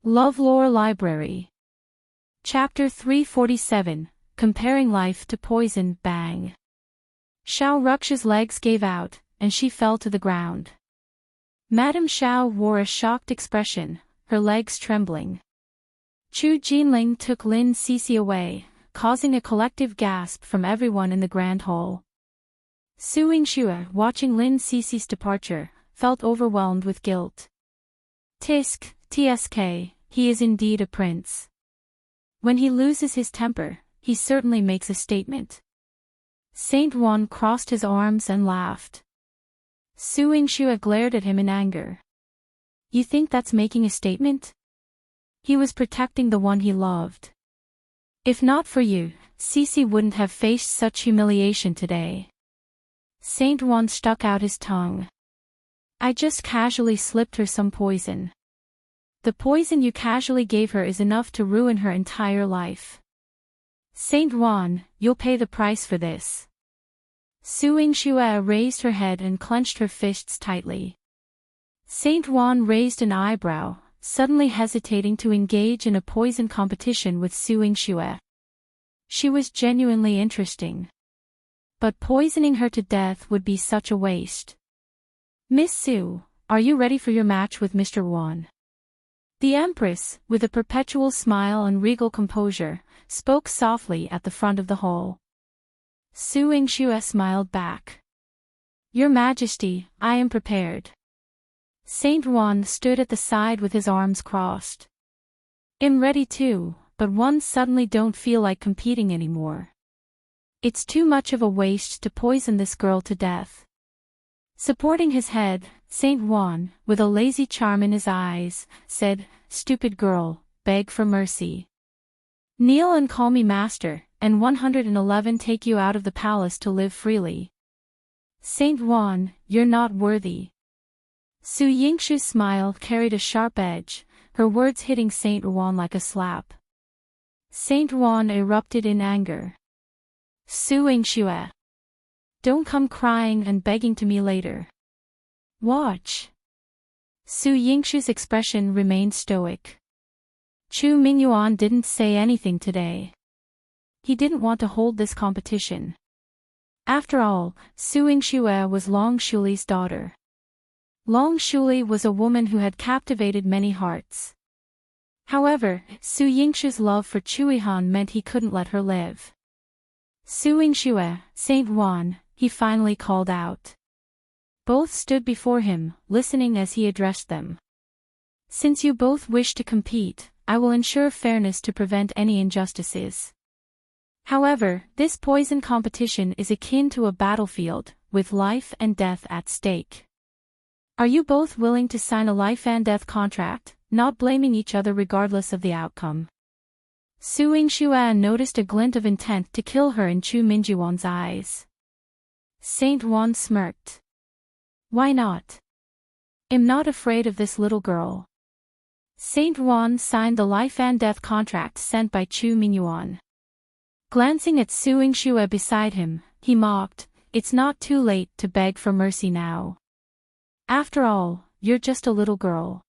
LoveLore Library. Chapter 347, Comparing Life to Poison. Bang. Xiao Rux's legs gave out, and she fell to the ground. Madame Xiao wore a shocked expression, her legs trembling. Chu Jinling took Lin Sisi away, causing a collective gasp from everyone in the grand hall. Yingxue, watching Lin Sisi's departure, felt overwhelmed with guilt. Tsk, he is indeed a prince. When he loses his temper, he certainly makes a statement. Saint Juan crossed his arms and laughed. Yingxue glared at him in anger. You think that's making a statement? He was protecting the one he loved. If not for you, Sisi wouldn't have faced such humiliation today. Saint Juan stuck out his tongue. I just casually slipped her some poison. The poison you casually gave her is enough to ruin her entire life. Saint Juan, you'll pay the price for this. Yingxue raised her head and clenched her fists tightly. Saint Juan raised an eyebrow, suddenly hesitating to engage in a poison competition with Yingxue. She was genuinely interesting. But poisoning her to death would be such a waste. Miss Su, are you ready for your match with Mr. Ruan? The Empress, with a perpetual smile and regal composure, spoke softly at the front of the hall. Yingxue smiled back. Your Majesty, I am prepared. Saint Juan stood at the side with his arms crossed. I'm ready too, but one suddenly don't feel like competing anymore. It's too much of a waste to poison this girl to death. Supporting his head, Saint Juan, with a lazy charm in his eyes, said, Stupid girl, beg for mercy. Kneel and call me master, and 111 take you out of the palace to live freely. Saint Juan, you're not worthy. Yingxue's smile carried a sharp edge, her words hitting Saint Juan like a slap. Saint Juan erupted in anger. Yingxue, don't come crying and begging to me later. Watch. Yingxue's expression remained stoic. Chu Mingyuan didn't say anything today. He didn't want to hold this competition. After all, Yingxue was Long Shuli's daughter. Long Shuli was a woman who had captivated many hearts. However, Yingxue's love for Chu Yihan meant he couldn't let her live. Yingxue, Saint Juan, he finally called out. Both stood before him, listening as he addressed them. Since you both wish to compete, I will ensure fairness to prevent any injustices. However, this poison competition is akin to a battlefield, with life and death at stake. Are you both willing to sign a life and death contract, not blaming each other regardless of the outcome? Yingxue noticed a glint of intent to kill her in Chu Mingyuan's eyes. Saint Juan smirked. Why not? I'm not afraid of this little girl. Saint Juan signed the life and death contract sent by Chu Mingyuan. Glancing at Yingxue beside him, he mocked, It's not too late to beg for mercy now. After all, you're just a little girl.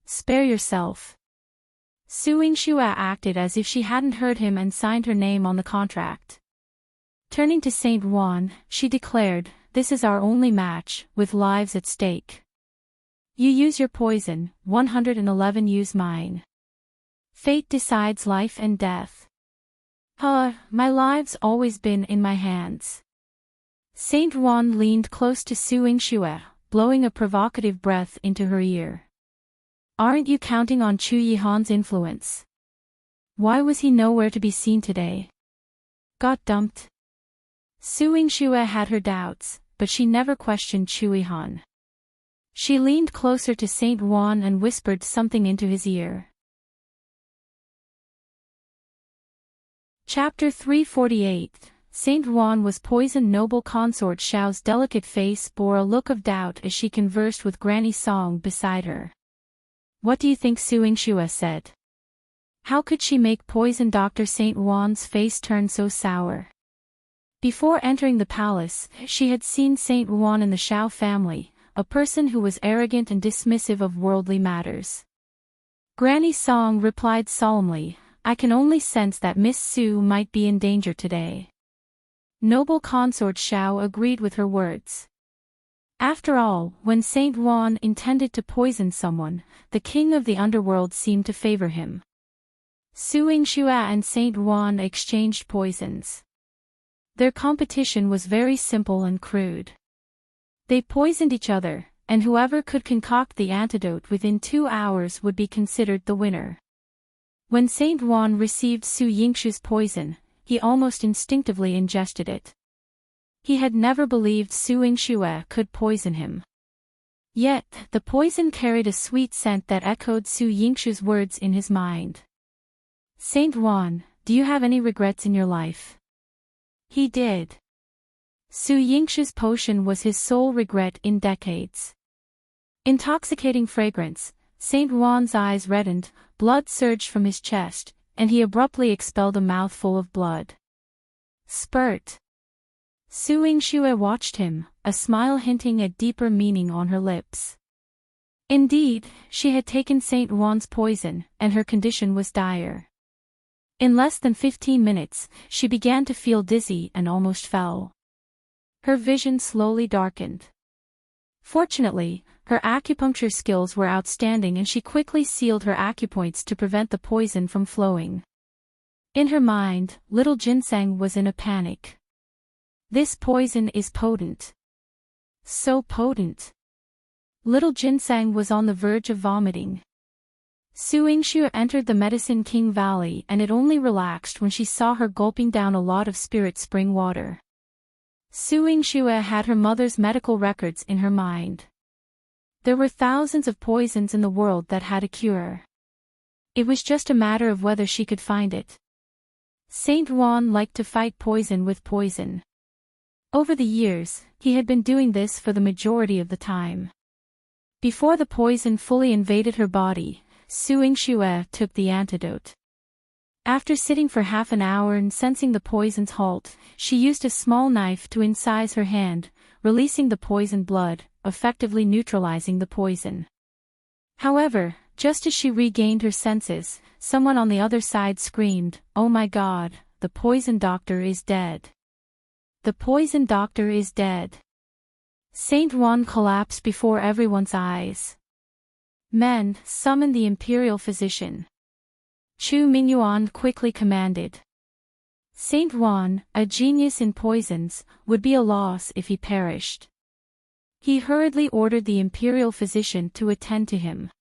Spare yourself. Yingxue acted as if she hadn't heard him and signed her name on the contract. Turning to Saint Juan, she declared, This is our only match, with lives at stake. You use your poison, 111 use mine. Fate decides life and death. My live's always been in my hands. Saint Juan leaned close to Yingxue, blowing a provocative breath into her ear. Aren't you counting on Chu Yihan's influence? Why was he nowhere to be seen today? Got dumped? Yingxue had her doubts, but she never questioned Chu Yihan. She leaned closer to Saint Juan and whispered something into his ear. Chapter 348, Saint Juan was poisoned. Noble Consort Xiao's delicate face bore a look of doubt as she conversed with Granny Song beside her. What do you think? Yingxue said. How could she make poison? Dr. Saint Juan's face turned so sour. Before entering the palace, she had seen Saint Juan in the Xiao family, a person who was arrogant and dismissive of worldly matters. Granny Song replied solemnly, I can only sense that Miss Su might be in danger today. Noble Consort Shao agreed with her words. After all, when Saint Juan intended to poison someone, the king of the underworld seemed to favor him. Yingxue and Saint Juan exchanged poisons. Their competition was very simple and crude. They poisoned each other, and whoever could concoct the antidote within 2 hours would be considered the winner. When Saint Juan received Su Yingxue's poison, he almost instinctively ingested it. He had never believed Su Yingxue could poison him. Yet, the poison carried a sweet scent that echoed Su Yingxue's words in his mind. Saint Juan, do you have any regrets in your life? He did. Su Yingxue's potion was his sole regret in decades. Intoxicating fragrance, Saint Juan's eyes reddened, blood surged from his chest, and he abruptly expelled a mouthful of blood. Spurt. Su Yingxue watched him, a smile hinting at deeper meaning on her lips. Indeed, she had taken Saint Juan's poison, and her condition was dire. In less than 15 minutes, she began to feel dizzy and almost fell. Her vision slowly darkened. Fortunately, her acupuncture skills were outstanding and she quickly sealed her acupoints to prevent the poison from flowing. In her mind, little Jinling was in a panic. This poison is potent. So potent. Little Jinling was on the verge of vomiting. Su Yingxue entered the Medicine King Valley and it only relaxed when she saw her gulping down a lot of spirit spring water. Su Yingxue had her mother's medical records in her mind. There were thousands of poisons in the world that had a cure. It was just a matter of whether she could find it. Saint Juan liked to fight poison with poison. Over the years, he had been doing this for the majority of the time. Before the poison fully invaded her body, Su Yingxue took the antidote. After sitting for half an hour and sensing the poison's halt, she used a small knife to incise her hand, releasing the poisoned blood, effectively neutralizing the poison. However, just as she regained her senses, someone on the other side screamed, "Oh my God, the poison doctor is dead. The poison doctor is dead." Saint Juan collapsed before everyone's eyes. Men, summon the imperial physician. Chu Mingyuan quickly commanded. Saint Juan, a genius in poisons, would be a loss if he perished. He hurriedly ordered the imperial physician to attend to him.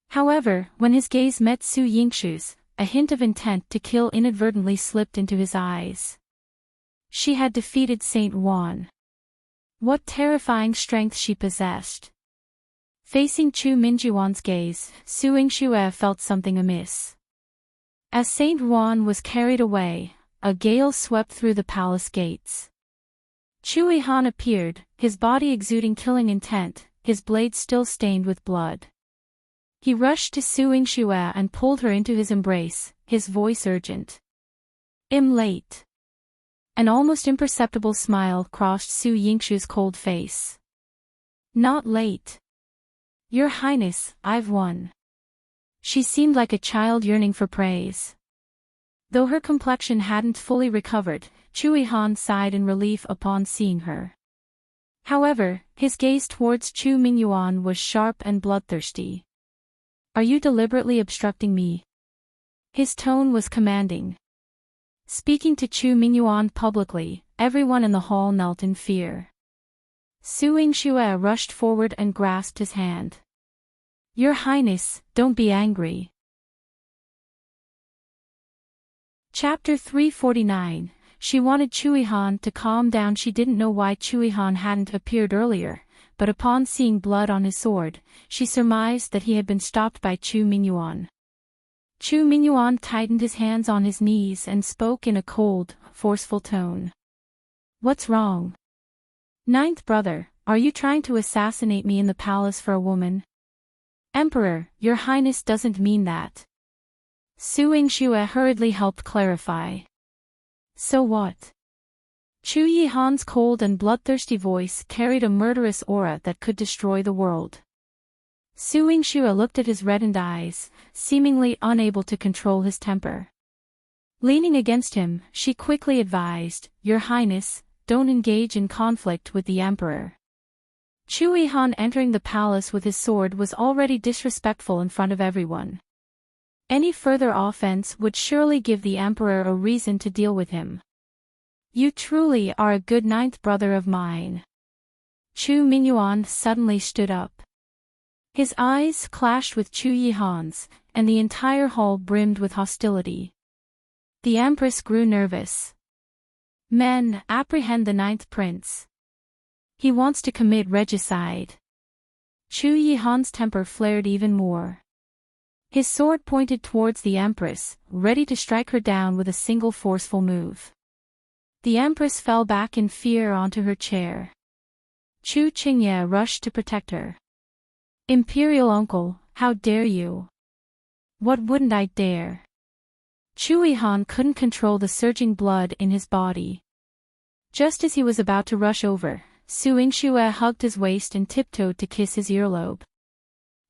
However, when his gaze met Su Yingxue's, a hint of intent to kill inadvertently slipped into his eyes. She had defeated Saint Juan. What terrifying strength she possessed. Facing Chu Mingyuan's gaze, Su Yingxue felt something amiss. As Saint Juan was carried away, a gale swept through the palace gates. Chu Yihan appeared, his body exuding killing intent, his blade still stained with blood. He rushed to Su Yingxue and pulled her into his embrace, his voice urgent. "I'm late." An almost imperceptible smile crossed Su Yingxue's cold face. "Not late. Your Highness, I've won." She seemed like a child yearning for praise. Though her complexion hadn't fully recovered, Chu Yihan sighed in relief upon seeing her. However, his gaze towards Chu Mingyuan was sharp and bloodthirsty. "Are you deliberately obstructing me?" His tone was commanding. Speaking to Chu Mingyuan publicly, everyone in the hall knelt in fear. Su Yingxue rushed forward and grasped his hand. "Your Highness, don't be angry." Chapter 349. She wanted Chu Yihan to calm down. She didn't know why Chu Yihan hadn't appeared earlier, but upon seeing blood on his sword, she surmised that he had been stopped by Chu Mingyuan. Chu Mingyuan tightened his hands on his knees and spoke in a cold, forceful tone. "What's wrong? Ninth brother, are you trying to assassinate me in the palace for a woman?" "Emperor, your Highness doesn't mean that." Su Yingxue hurriedly helped clarify. "So what?" Chu Yihan's cold and bloodthirsty voice carried a murderous aura that could destroy the world. Su Yingxue looked at his reddened eyes, seemingly unable to control his temper. Leaning against him, she quickly advised, "Your Highness, don't engage in conflict with the Emperor." Chu Yihan entering the palace with his sword was already disrespectful in front of everyone. Any further offense would surely give the Emperor a reason to deal with him. "You truly are a good ninth brother of mine." Chu Mingyuan suddenly stood up. His eyes clashed with Chu Yihan's, and the entire hall brimmed with hostility. The Empress grew nervous. "Men, apprehend the ninth prince. He wants to commit regicide." Chu Yihan's temper flared even more. His sword pointed towards the Empress, ready to strike her down with a single forceful move. The Empress fell back in fear onto her chair. Chu Chengye rushed to protect her. "Imperial uncle, how dare you?" "What wouldn't I dare?" Chu Yihan couldn't control the surging blood in his body. Just as he was about to rush over, Su Yingxue hugged his waist and tiptoed to kiss his earlobe.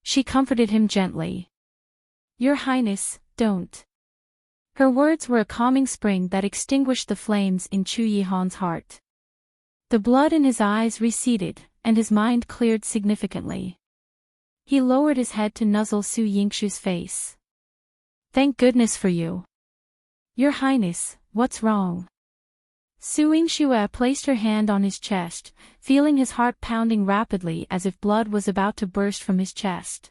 She comforted him gently. "Your Highness, don't." Her words were a calming spring that extinguished the flames in Chu Yihan's heart. The blood in his eyes receded, and his mind cleared significantly. He lowered his head to nuzzle Su Yingxue's face. "Thank goodness for you." "Your Highness, what's wrong?" Su Yingxue placed her hand on his chest, feeling his heart pounding rapidly as if blood was about to burst from his chest.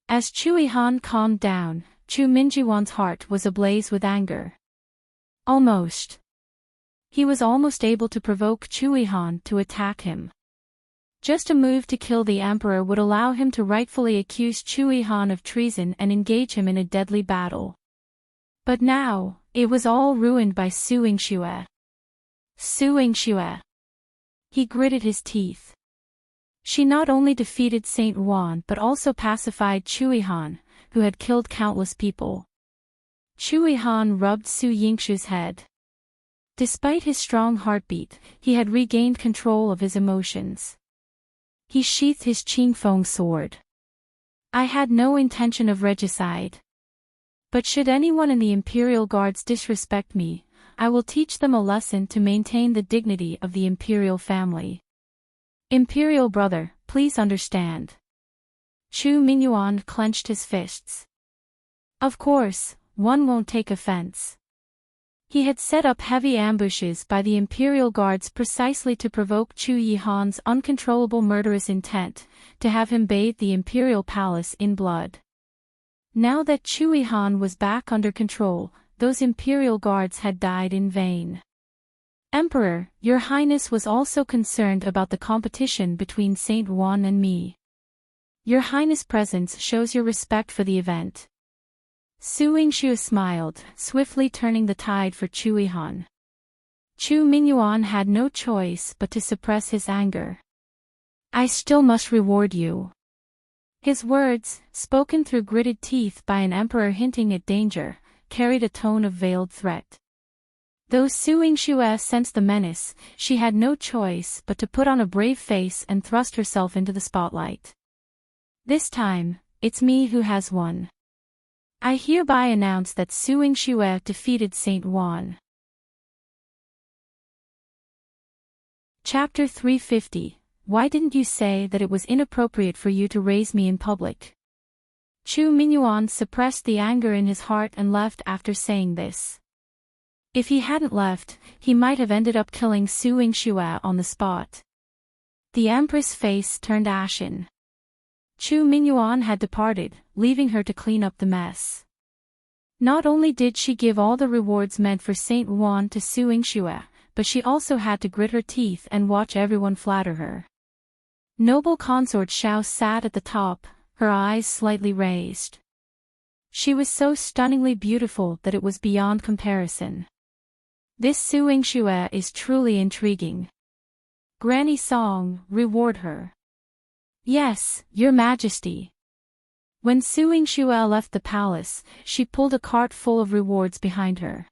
As Chu Yihan calmed down, Chu Mingyuan's heart was ablaze with anger. Almost. He was almost able to provoke Chu Yihan to attack him. Just a move to kill the Emperor would allow him to rightfully accuse Chu Yihan of treason and engage him in a deadly battle. But now, it was all ruined by Su Yingxue. Su Yingxue. He gritted his teeth. She not only defeated Saint Ruan but also pacified Chu Yihan, who had killed countless people. Chu Yihan rubbed Su Yingxue's head. Despite his strong heartbeat, he had regained control of his emotions. He sheathed his Qingfeng sword. "I had no intention of regicide. But should anyone in the Imperial Guards disrespect me, I will teach them a lesson to maintain the dignity of the Imperial family. Imperial brother, please understand." Chu Mingyuan clenched his fists. Of course, one won't take offense. He had set up heavy ambushes by the Imperial Guards precisely to provoke Chu Yihan's uncontrollable murderous intent, to have him bathe the Imperial Palace in blood. Now that Chu Yihan was back under control, those Imperial Guards had died in vain. "Emperor, your Highness was also concerned about the competition between Saint Ruan and me. Your Highness' presence shows your respect for the event." Su Yingxue smiled, swiftly turning the tide for Chu Yihan. Chu Mingyuan had no choice but to suppress his anger. "I still must reward you." His words, spoken through gritted teeth by an emperor hinting at danger, carried a tone of veiled threat. Though Su Yingxue sensed the menace, she had no choice but to put on a brave face and thrust herself into the spotlight. "This time, it's me who has won. I hereby announce that Su Yingxue defeated Saint Ruan." Chapter 350. Why didn't you say that it was inappropriate for you to raise me in public? Chu Mingyuan suppressed the anger in his heart and left after saying this. If he hadn't left, he might have ended up killing Su Yingxue on the spot. The Empress' face turned ashen. Chu Mingyuan had departed, leaving her to clean up the mess. Not only did she give all the rewards meant for Saint Ruan to Su Yingxue, but she also had to grit her teeth and watch everyone flatter her. Noble Consort Xiao sat at the top, her eyes slightly raised. She was so stunningly beautiful that it was beyond comparison. This Su Yingxue is truly intriguing. Granny Song, reward her. Yes, Your Majesty. When Su Yingxue left the palace, she pulled a cart full of rewards behind her.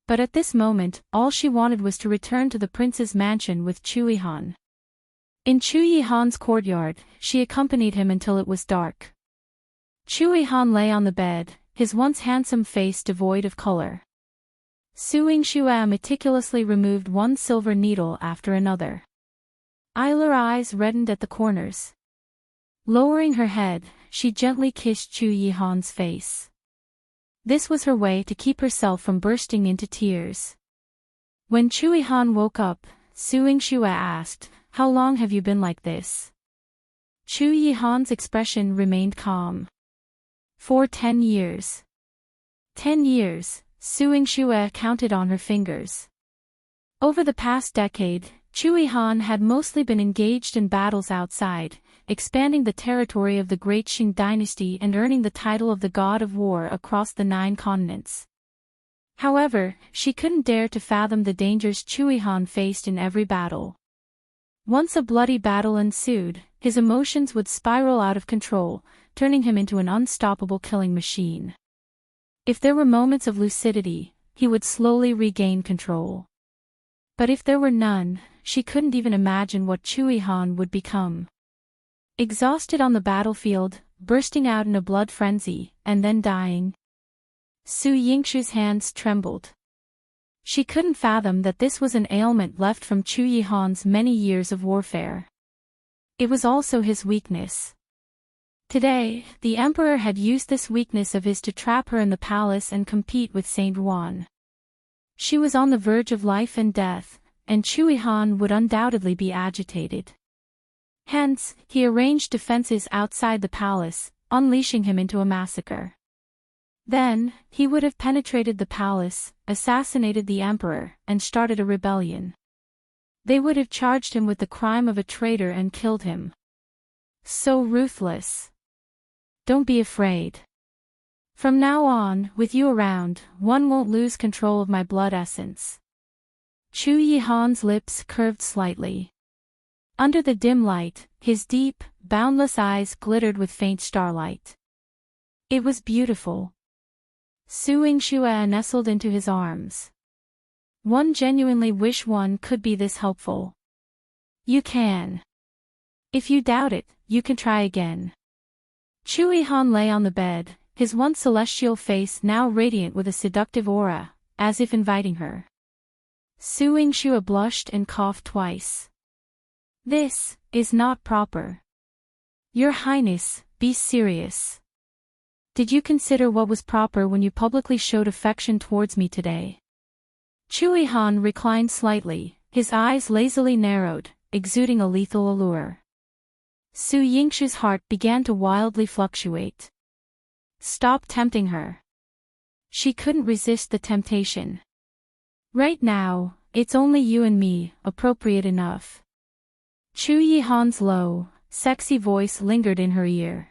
But at this moment, all she wanted was to return to the prince's mansion with Chu Yihan. In Chu Yihan's courtyard, she accompanied him until it was dark. Chu Yihan lay on the bed, his once handsome face devoid of color. Yingxue meticulously removed one silver needle after another. Her eyes reddened at the corners. Lowering her head, she gently kissed Chu Yihan's face. This was her way to keep herself from bursting into tears. When Chu Yihan woke up, Yingxue asked, "How long have you been like this?" Chu Yihan's expression remained calm. "For 10 years. 10 years, Yingxue counted on her fingers. Over the past decade, Chu Yihan had mostly been engaged in battles outside, expanding the territory of the great Qing dynasty and earning the title of the God of War across the 9 continents. However, she couldn't dare to fathom the dangers Chu Yihan faced in every battle. Once a bloody battle ensued, his emotions would spiral out of control, turning him into an unstoppable killing machine. If there were moments of lucidity, he would slowly regain control. But if there were none, she couldn't even imagine what Chu Yihan would become. Exhausted on the battlefield, bursting out in a blood frenzy, and then dying. Yingxue's hands trembled. She couldn't fathom that this was an ailment left from Chu Yihan's many years of warfare. It was also his weakness. Today, the emperor had used this weakness of his to trap her in the palace and compete with Saint Ruan. She was on the verge of life and death, and Chu Yihan would undoubtedly be agitated. Hence, he arranged defenses outside the palace, unleashing him into a massacre. Then, he would have penetrated the palace, assassinated the emperor, and started a rebellion. They would have charged him with the crime of a traitor and killed him. So ruthless. Don't be afraid. From now on, with you around, one won't lose control of my blood essence. Chu Yihan's lips curved slightly. Under the dim light, his deep, boundless eyes glittered with faint starlight. It was beautiful. Yingxue nestled into his arms. One genuinely wish one could be this helpful. You can. If you doubt it, you can try again. Chu Yihan lay on the bed, his once celestial face now radiant with a seductive aura, as if inviting her. Yingxue blushed and coughed twice. This is not proper. Your Highness, be serious. Did you consider what was proper when you publicly showed affection towards me today? Chu Yihan reclined slightly, his eyes lazily narrowed, exuding a lethal allure. Yingxue's heart began to wildly fluctuate. Stop tempting her. She couldn't resist the temptation. Right now, it's only you and me, appropriate enough. Chu Yihan's low, sexy voice lingered in her ear.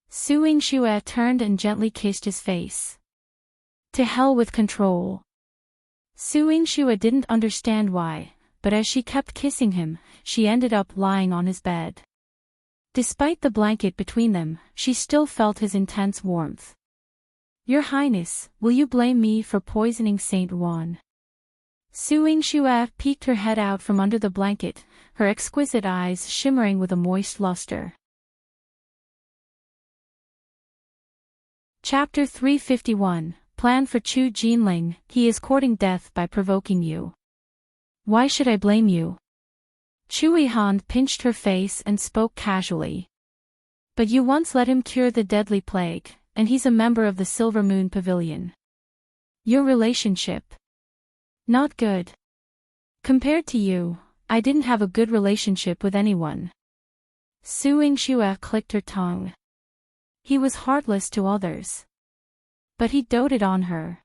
Yingxue turned and gently kissed his face. To hell with control. Yingxue didn't understand why, but as she kept kissing him, she ended up lying on his bed. Despite the blanket between them, she still felt his intense warmth. Your Highness, will you blame me for poisoning Saint Ruan? Yingxue peeked her head out from under the blanket, her exquisite eyes shimmering with a moist luster. Chapter 351, Plan for Chu Jinling, he is courting death by provoking you. Why should I blame you? Chu Yihan pinched her face and spoke casually. But you once let him cure the deadly plague, and he's a member of the Silver Moon Pavilion. Your relationship? Not good. Compared to you, I didn't have a good relationship with anyone. Yingxue clicked her tongue. He was heartless to others. But he doted on her.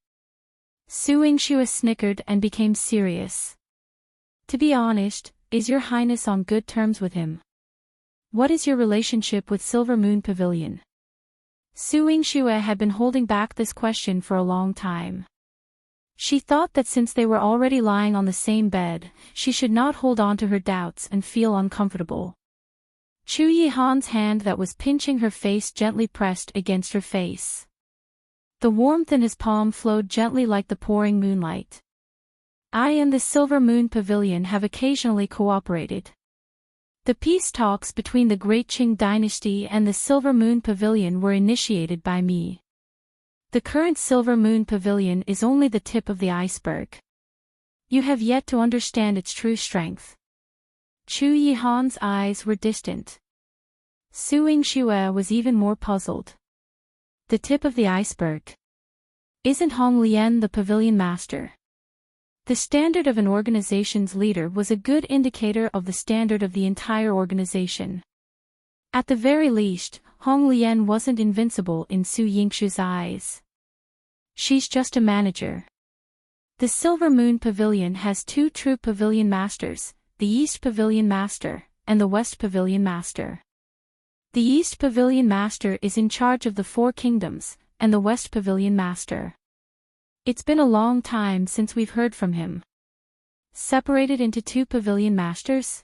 Yingxue snickered and became serious. To be honest, is your Highness on good terms with him? What is your relationship with Silver Moon Pavilion? Yingxue had been holding back this question for a long time. She thought that since they were already lying on the same bed, she should not hold on to her doubts and feel uncomfortable. Chu Yihan's hand that was pinching her face gently pressed against her face. The warmth in his palm flowed gently like the pouring moonlight. I and the Silver Moon Pavilion have occasionally cooperated. The peace talks between the Great Qing Dynasty and the Silver Moon Pavilion were initiated by me. The current Silver Moon Pavilion is only the tip of the iceberg. You have yet to understand its true strength. Chu Yihan's eyes were distant. Yingxue was even more puzzled. The tip of the iceberg. Isn't Hong Lian the pavilion master? The standard of an organization's leader was a good indicator of the standard of the entire organization. At the very least, Hong Lian wasn't invincible in Su Yingxue's eyes. She's just a manager. The Silver Moon Pavilion has two true pavilion masters, the East Pavilion Master and the West Pavilion Master. The East Pavilion Master is in charge of the Four Kingdoms, and the West Pavilion Master. It's been a long time since we've heard from him. Separated into two Pavilion Masters?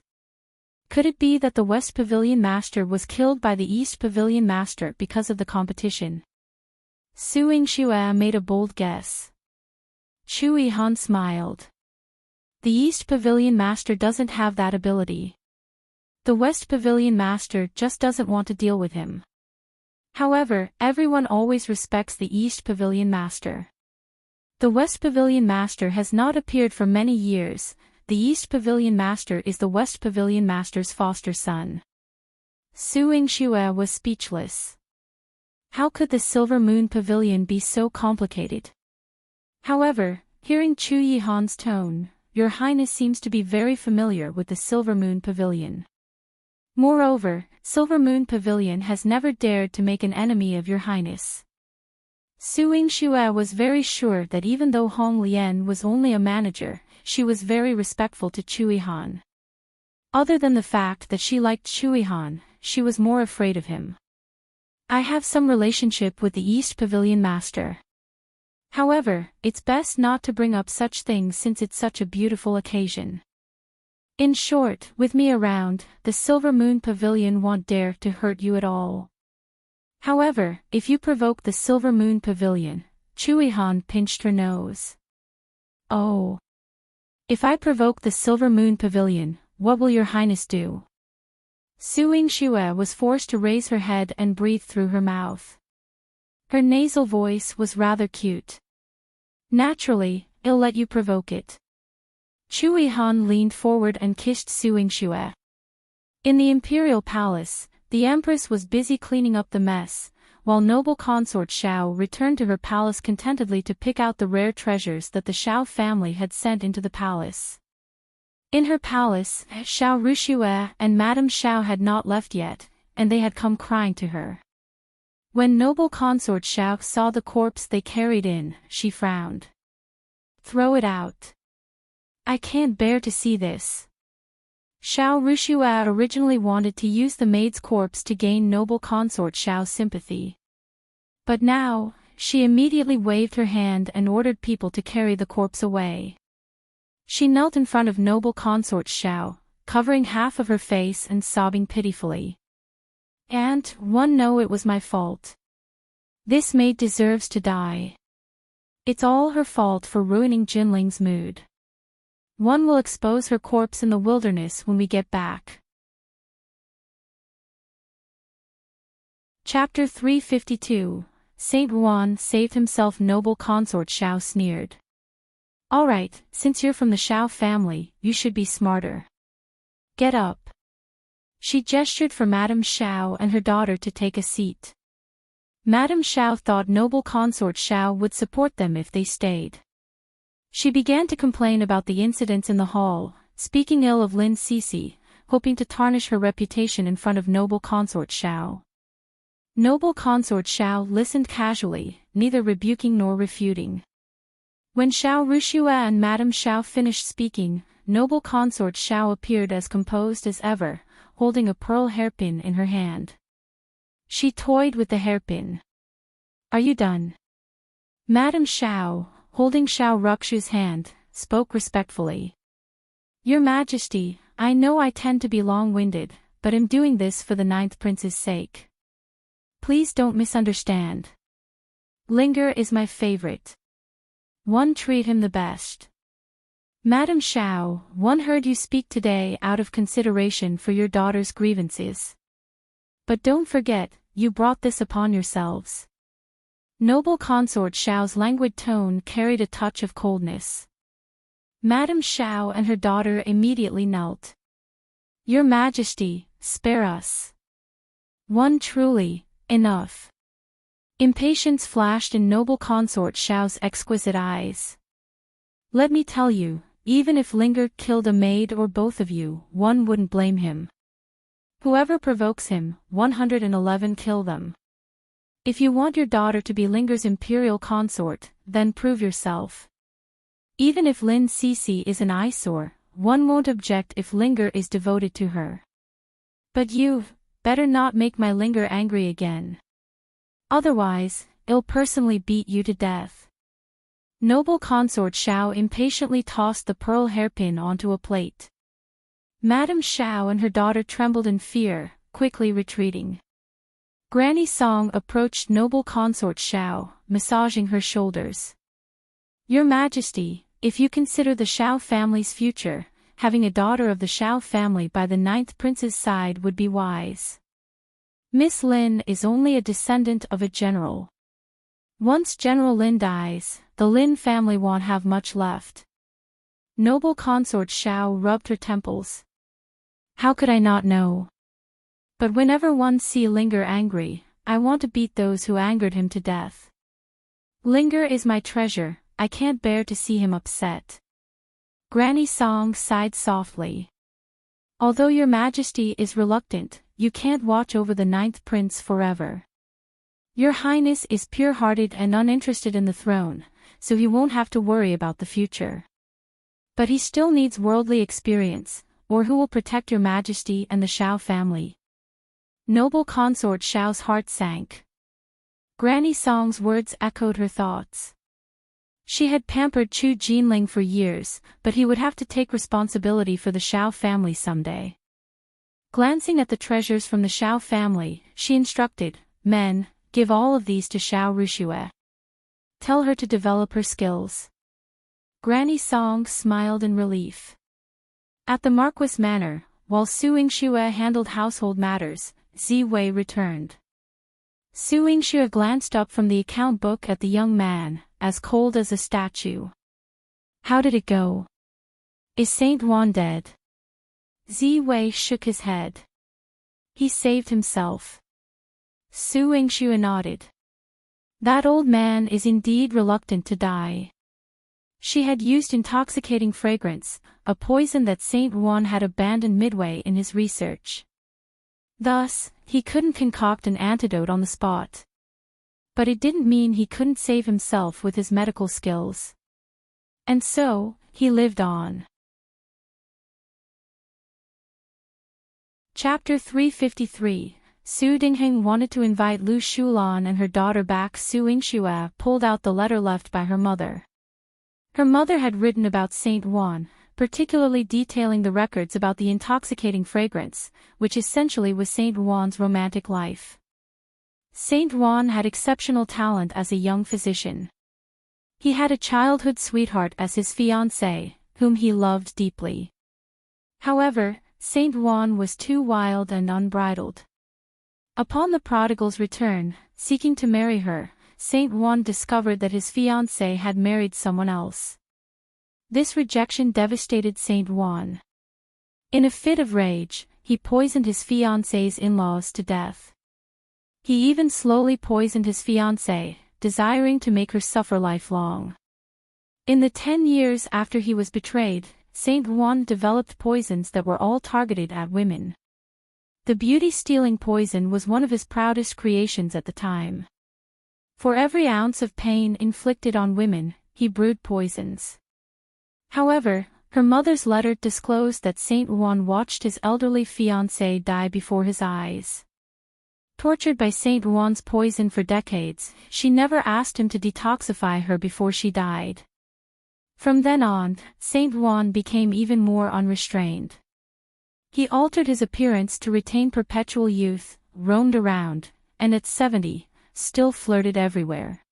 Could it be that the West Pavilion Master was killed by the East Pavilion Master because of the competition? Yingxue made a bold guess. Chu Yihan smiled. The East Pavilion Master doesn't have that ability. The West Pavilion Master just doesn't want to deal with him. However, everyone always respects the East Pavilion Master. The West Pavilion Master has not appeared for many years. The East Pavilion Master is the West Pavilion Master's foster son. Yingxue was speechless. How could the Silver Moon Pavilion be so complicated? However, hearing Chu Yihan's tone, Your Highness seems to be very familiar with the Silver Moon Pavilion. Moreover, Silver Moon Pavilion has never dared to make an enemy of Your Highness. Yingxue was very sure that even though Hong Lian was only a manager, she was very respectful to Chu Yihan. Other than the fact that she liked Chu Yihan, she was more afraid of him. I have some relationship with the East Pavilion Master. However, it's best not to bring up such things since it's such a beautiful occasion. In short, with me around, the Silver Moon Pavilion won't dare to hurt you at all. However, if you provoke the Silver Moon Pavilion, Chu Yihan pinched her nose. Oh. If I provoke the Silver Moon Pavilion, what will Your Highness do? Yingxue was forced to raise her head and breathe through her mouth. Her nasal voice was rather cute. Naturally, I'll let you provoke it. Chu Yihan leaned forward and kissed Yingxue. In the Imperial Palace, the Empress was busy cleaning up the mess, while noble consort Xiao returned to her palace contentedly to pick out the rare treasures that the Xiao family had sent into the palace. In her palace, Xiao Ruxue and Madame Xiao had not left yet, and they had come crying to her. When noble consort Xiao saw the corpse they carried in, she frowned. Throw it out. I can't bear to see this. Xiao Ruxue originally wanted to use the maid's corpse to gain noble consort Xiao's sympathy. But now, she immediately waved her hand and ordered people to carry the corpse away. She knelt in front of noble consort Xiao, covering half of her face and sobbing pitifully. "Aunt, no, it was my fault. This maid deserves to die. It's all her fault for ruining Jinling's mood. One will expose her corpse in the wilderness when we get back." Chapter 352, Saint Ruan saved himself. Noble consort Xiao sneered. "Alright, since you're from the Xiao family, you should be smarter. Get up." She gestured for Madame Xiao and her daughter to take a seat. Madame Xiao thought noble consort Xiao would support them if they stayed. She began to complain about the incidents in the hall, speaking ill of Lin Sisi, hoping to tarnish her reputation in front of noble consort Xiao. Noble consort Xiao listened casually, neither rebuking nor refuting. When Xiao Ruxue and Madame Xiao finished speaking, noble consort Xiao appeared as composed as ever, holding a pearl hairpin in her hand. She toyed with the hairpin. "Are you done?" Madame Xiao, holding Xiao Ruxue's hand, spoke respectfully. "Your Majesty, I know I tend to be long-winded, but am doing this for the 9th Prince's sake. Please don't misunderstand. Linger is my favorite. One treat him the best." Madam Xiao, one heard you speak today out of consideration for your daughter's grievances. But don't forget, you brought this upon yourselves. Noble Consort Xiao's languid tone carried a touch of coldness. Madam Xiao and her daughter immediately knelt. Your Majesty, spare us. One truly, enough. Impatience flashed in Noble Consort Xiao's exquisite eyes. Let me tell you, even if Linger killed a maid or both of you, one wouldn't blame him. Whoever provokes him, 111 kill them. If you want your daughter to be Linger's imperial consort, then prove yourself. Even if Lin Sisi is an eyesore, one won't object if Linger is devoted to her. But you've better not make my Linger angry again. Otherwise, I'll personally beat you to death. Noble Consort Xiao impatiently tossed the pearl hairpin onto a plate. Madam Xiao and her daughter trembled in fear, quickly retreating. Granny Song approached Noble Consort Xiao, massaging her shoulders. Your Majesty, if you consider the Xiao family's future, having a daughter of the Xiao family by the 9th prince's side would be wise. Miss Lin is only a descendant of a general. Once General Lin dies, the Lin family won't have much left. Noble Consort Xiao rubbed her temples. How could I not know? But whenever one see Linger angry, I want to beat those who angered him to death. Linger is my treasure, I can't bear to see him upset. Granny Song sighed softly. Although your Majesty is reluctant, you can't watch over the 9th prince forever. Your Highness is pure-hearted and uninterested in the throne, so he won't have to worry about the future. But he still needs worldly experience, or who will protect your Majesty and the Xiao family? Noble Consort Xiao's heart sank. Granny Song's words echoed her thoughts. She had pampered Chu Jinling for years, but he would have to take responsibility for the Xiao family someday. Glancing at the treasures from the Xiao family, she instructed, Men, give all of these to Xiao Ruxue. Tell her to develop her skills. Granny Song smiled in relief. At the Marquis Manor, while Yingxue handled household matters, Ziwei returned. Yingxue glanced up from the account book at the young man, as cold as a statue. How did it go? Is Saint Juan dead? Ziwei shook his head. He saved himself. Yingxue nodded. That old man is indeed reluctant to die. She had used intoxicating fragrance, a poison that Saint Juan had abandoned midway in his research. Thus, he couldn't concoct an antidote on the spot. But it didn't mean he couldn't save himself with his medical skills. And so, he lived on. Chapter 353. Dingheng wanted to invite Lu Shulan and her daughter back. Yingxue pulled out the letter left by her mother. Her mother had written about Saint Juan, particularly detailing the records about the intoxicating fragrance, which essentially was Saint Juan's romantic life. Saint Juan had exceptional talent as a young physician. He had a childhood sweetheart as his fiancée, whom he loved deeply. However, Saint Juan was too wild and unbridled. Upon the prodigal's return, seeking to marry her, Saint Juan discovered that his fiancée had married someone else. This rejection devastated Saint Juan. In a fit of rage, he poisoned his fiancée's in-laws to death. He even slowly poisoned his fiancée, desiring to make her suffer lifelong. In the 10 years after he was betrayed, Saint Juan developed poisons that were all targeted at women. The beauty-stealing poison was one of his proudest creations at the time. For every ounce of pain inflicted on women, he brewed poisons. However, her mother's letter disclosed that Saint Juan watched his elderly fiancée die before his eyes. Tortured by Saint Juan's poison for decades, she never asked him to detoxify her before she died. From then on, Saint Juan became even more unrestrained. He altered his appearance to retain perpetual youth, roamed around, and at 70, still flirted everywhere.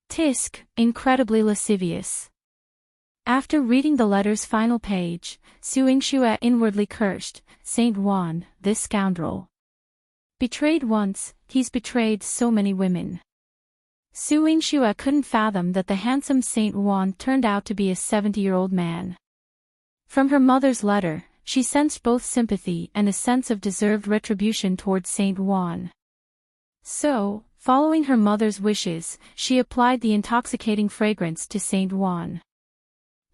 Tisk, incredibly lascivious. After reading the letter's final page, Yingxue inwardly cursed, Saint Juan, this scoundrel. Betrayed once, he's betrayed so many women. Yingxue couldn't fathom that the handsome Saint Juan turned out to be a 70-year-old man. From her mother's letter, she sensed both sympathy and a sense of deserved retribution towards Saint Juan. So, following her mother's wishes, she applied the intoxicating fragrance to Saint Juan.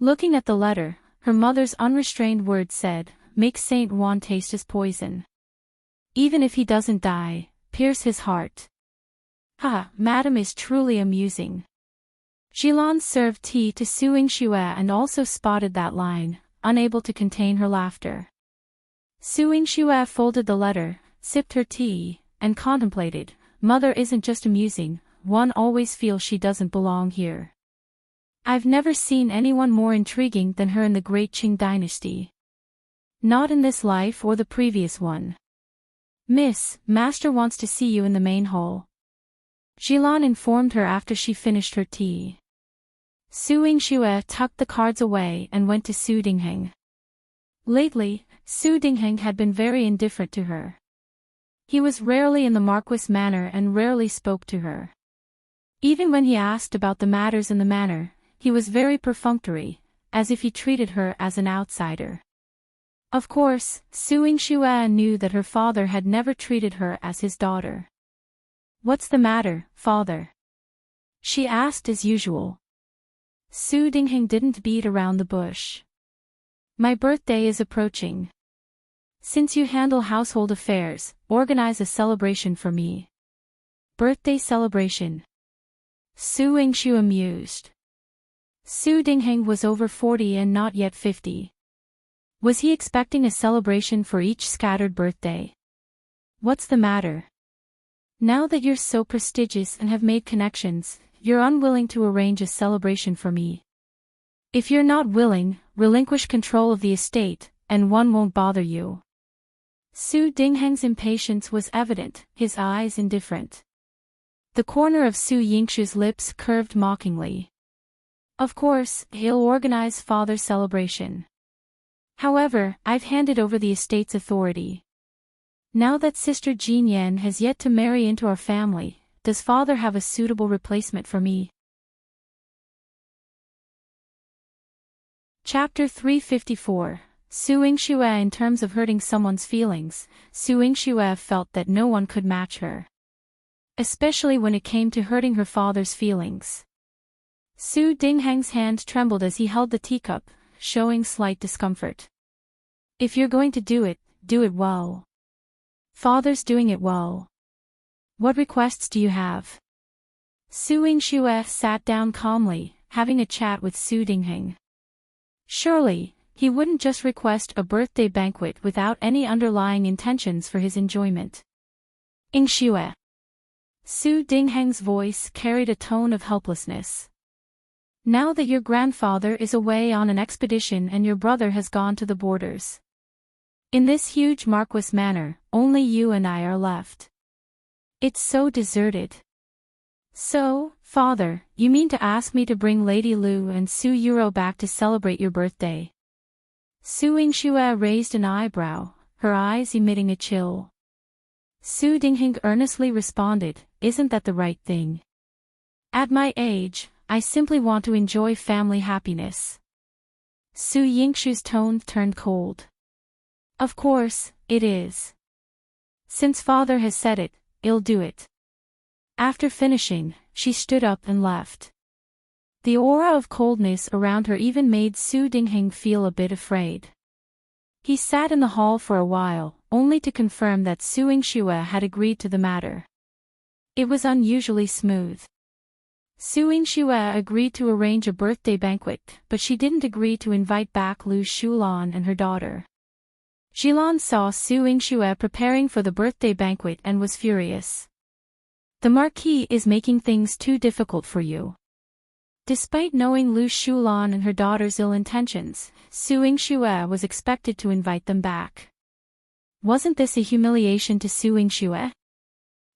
Looking at the letter, her mother's unrestrained words said, "Make Saint Juan taste his poison. Even if he doesn't die, pierce his heart." Ha, madam is truly amusing. Shulan served tea to Yingxue and also spotted that line, unable to contain her laughter. Yingxue folded the letter, sipped her tea, and contemplated, "Mother isn't just amusing, one always feels she doesn't belong here. I've never seen anyone more intriguing than her in the great Qing dynasty. Not in this life or the previous one. Miss, Master wants to see you in the main hall." Shulan informed her after she finished her tea. Yingxue tucked the cards away and went to Dingheng. Lately, Dingheng had been very indifferent to her. He was rarely in the Marquis manor and rarely spoke to her. Even when he asked about the matters in the manor, he was very perfunctory, as if he treated her as an outsider. Of course, Yingxue knew that her father had never treated her as his daughter. "What's the matter, father?" she asked as usual. Dingheng didn't beat around the bush. "My birthday is approaching. Since you handle household affairs, organize a celebration for me." "Birthday celebration?" Yingxue amused. Dingheng was over 40 and not yet 50. Was he expecting a celebration for each scattered birthday? "What's the matter? Now that you're so prestigious and have made connections, you're unwilling to arrange a celebration for me. If you're not willing, relinquish control of the estate, and one won't bother you." Dingheng's impatience was evident, his eyes indifferent. The corner of Yingxue's lips curved mockingly. "Of course, he'll organize father's celebration. However, I've handed over the estate's authority. Now that Sister Jinling has yet to marry into our family, does father have a suitable replacement for me?" Chapter 354. Yingxue. In terms of hurting someone's feelings, Yingxue felt that no one could match her. Especially when it came to hurting her father's feelings. Dingheng's hand trembled as he held the teacup, showing slight discomfort. "If you're going to do it well. Father's doing it well. What requests do you have?" Yingxue sat down calmly, having a chat with Dingheng. Surely, he wouldn't just request a birthday banquet without any underlying intentions for his enjoyment. "Yingxue." Dingheng's voice carried a tone of helplessness. "Now that your grandfather is away on an expedition and your brother has gone to the borders. In this huge Marquis manor, only you and I are left. It's so deserted. So, father, you mean to ask me to bring Lady Lu and Su Yuro back to celebrate your birthday?" Yingxue raised an eyebrow, her eyes emitting a chill. Dingheng earnestly responded, "Isn't that the right thing? At my age, I simply want to enjoy family happiness." Yingxue's tone turned cold. "Of course, it is. Since father has said it, I'll do it." After finishing, she stood up and left. The aura of coldness around her even made Dingheng feel a bit afraid. He sat in the hall for a while, only to confirm that Yingxue had agreed to the matter. It was unusually smooth. Yingxue agreed to arrange a birthday banquet, but she didn't agree to invite back Lu Shulan and her daughter. Shulan saw Yingxue preparing for the birthday banquet and was furious. "The Marquis is making things too difficult for you." Despite knowing Lu Shulan and her daughter's ill intentions, Yingxue was expected to invite them back. Wasn't this a humiliation to Yingxue?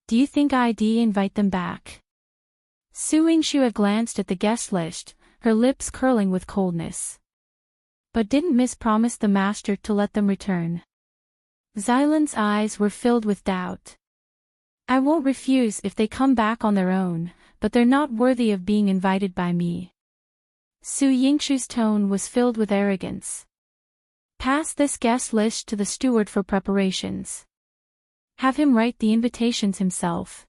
"Do you think I'd invite them back?" Yingxue glanced at the guest list, her lips curling with coldness. But didn't Miss promise the master to let them return? Xilan's eyes were filled with doubt. I won't refuse if they come back on their own, but they're not worthy of being invited by me. Su Yingxue's tone was filled with arrogance. Pass this guest list to the steward for preparations. Have him write the invitations himself.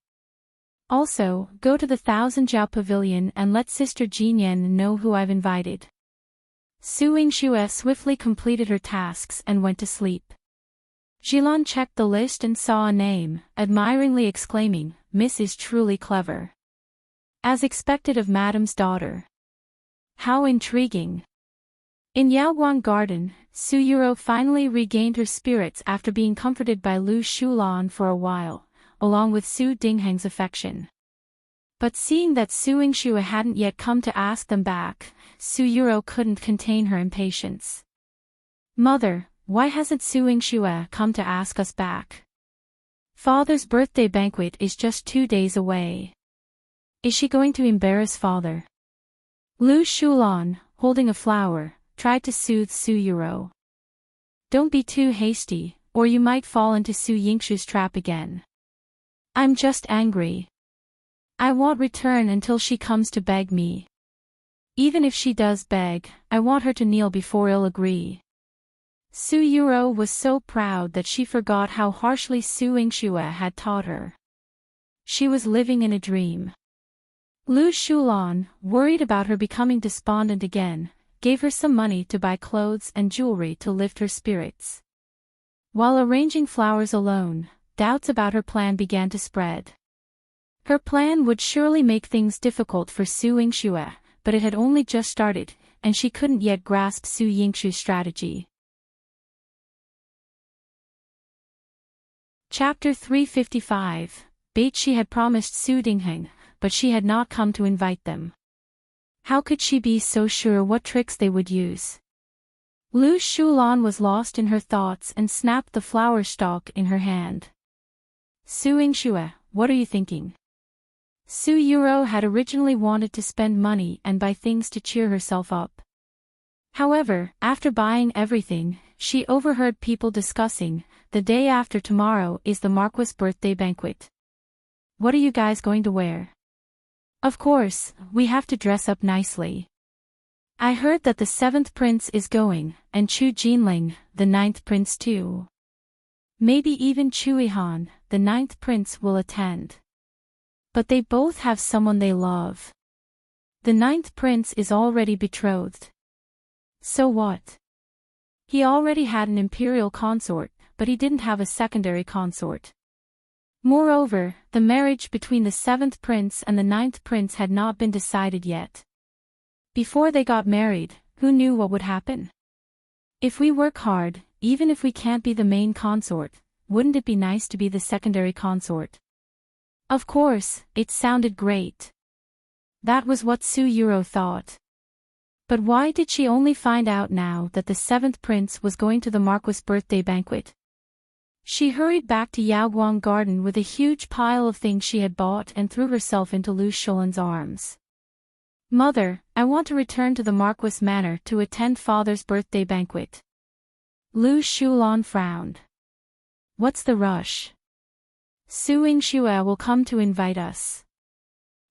Also, go to the Thousand Jiao Pavilion and let Sister Jinling know who I've invited. Su Yingxue swiftly completed her tasks and went to sleep. Shulan checked the list and saw a name, admiringly exclaiming, "Miss is truly clever." As expected of Madame's daughter. How intriguing. In Yaoguang Garden, Su Yuro finally regained her spirits after being comforted by Lu Shulan for a while, along with Su Dingheng's affection. But seeing that Su Yingxue hadn't yet come to ask them back, Su Yuro couldn't contain her impatience. Mother, why hasn't Su Yingxue come to ask us back? Father's birthday banquet is just 2 days away. Is she going to embarrass father? Lu Shulan, holding a flower, tried to soothe Su Yuro. Don't be too hasty, or you might fall into Su Yingxue's trap again. I'm just angry. I won't return until she comes to beg me. Even if she does beg, I want her to kneel before I'll agree. Su Yuro was so proud that she forgot how harshly Su Yingxue had taught her. She was living in a dream. Lu Shulan, worried about her becoming despondent again, gave her some money to buy clothes and jewelry to lift her spirits. While arranging flowers alone, doubts about her plan began to spread. Her plan would surely make things difficult for Su Yingxue, but it had only just started, and she couldn't yet grasp Su Yingxue's strategy. Chapter 355. Bait. She had promised Su Dingheng, but she had not come to invite them. How could she be so sure what tricks they would use? Lu Shulan was lost in her thoughts and snapped the flower stalk in her hand. Su Yingxue, what are you thinking? Su Yuro had originally wanted to spend money and buy things to cheer herself up. However, after buying everything, she overheard people discussing, the day after tomorrow is the Marquis' birthday banquet. What are you guys going to wear? Of course, we have to dress up nicely. I heard that the 7th prince is going, and Chu Jinling, the 9th prince too. Maybe even Chu Yihan, the 9th prince will attend. But they both have someone they love. The 9th prince is already betrothed. So what? He already had an imperial consort, but he didn't have a secondary consort. Moreover, the marriage between the 7th prince and the 9th prince had not been decided yet. Before they got married, who knew what would happen? If we work hard, even if we can't be the main consort, wouldn't it be nice to be the secondary consort? Of course, it sounded great. That was what Su Yuro thought. But why did she only find out now that the 7th prince was going to the Marquis' birthday banquet? She hurried back to Yaoguang Garden with a huge pile of things she had bought and threw herself into Lu Shulan's arms. Mother, I want to return to the Marquis Manor to attend father's birthday banquet. Lu Shulan frowned. What's the rush? Su Yingxue will come to invite us.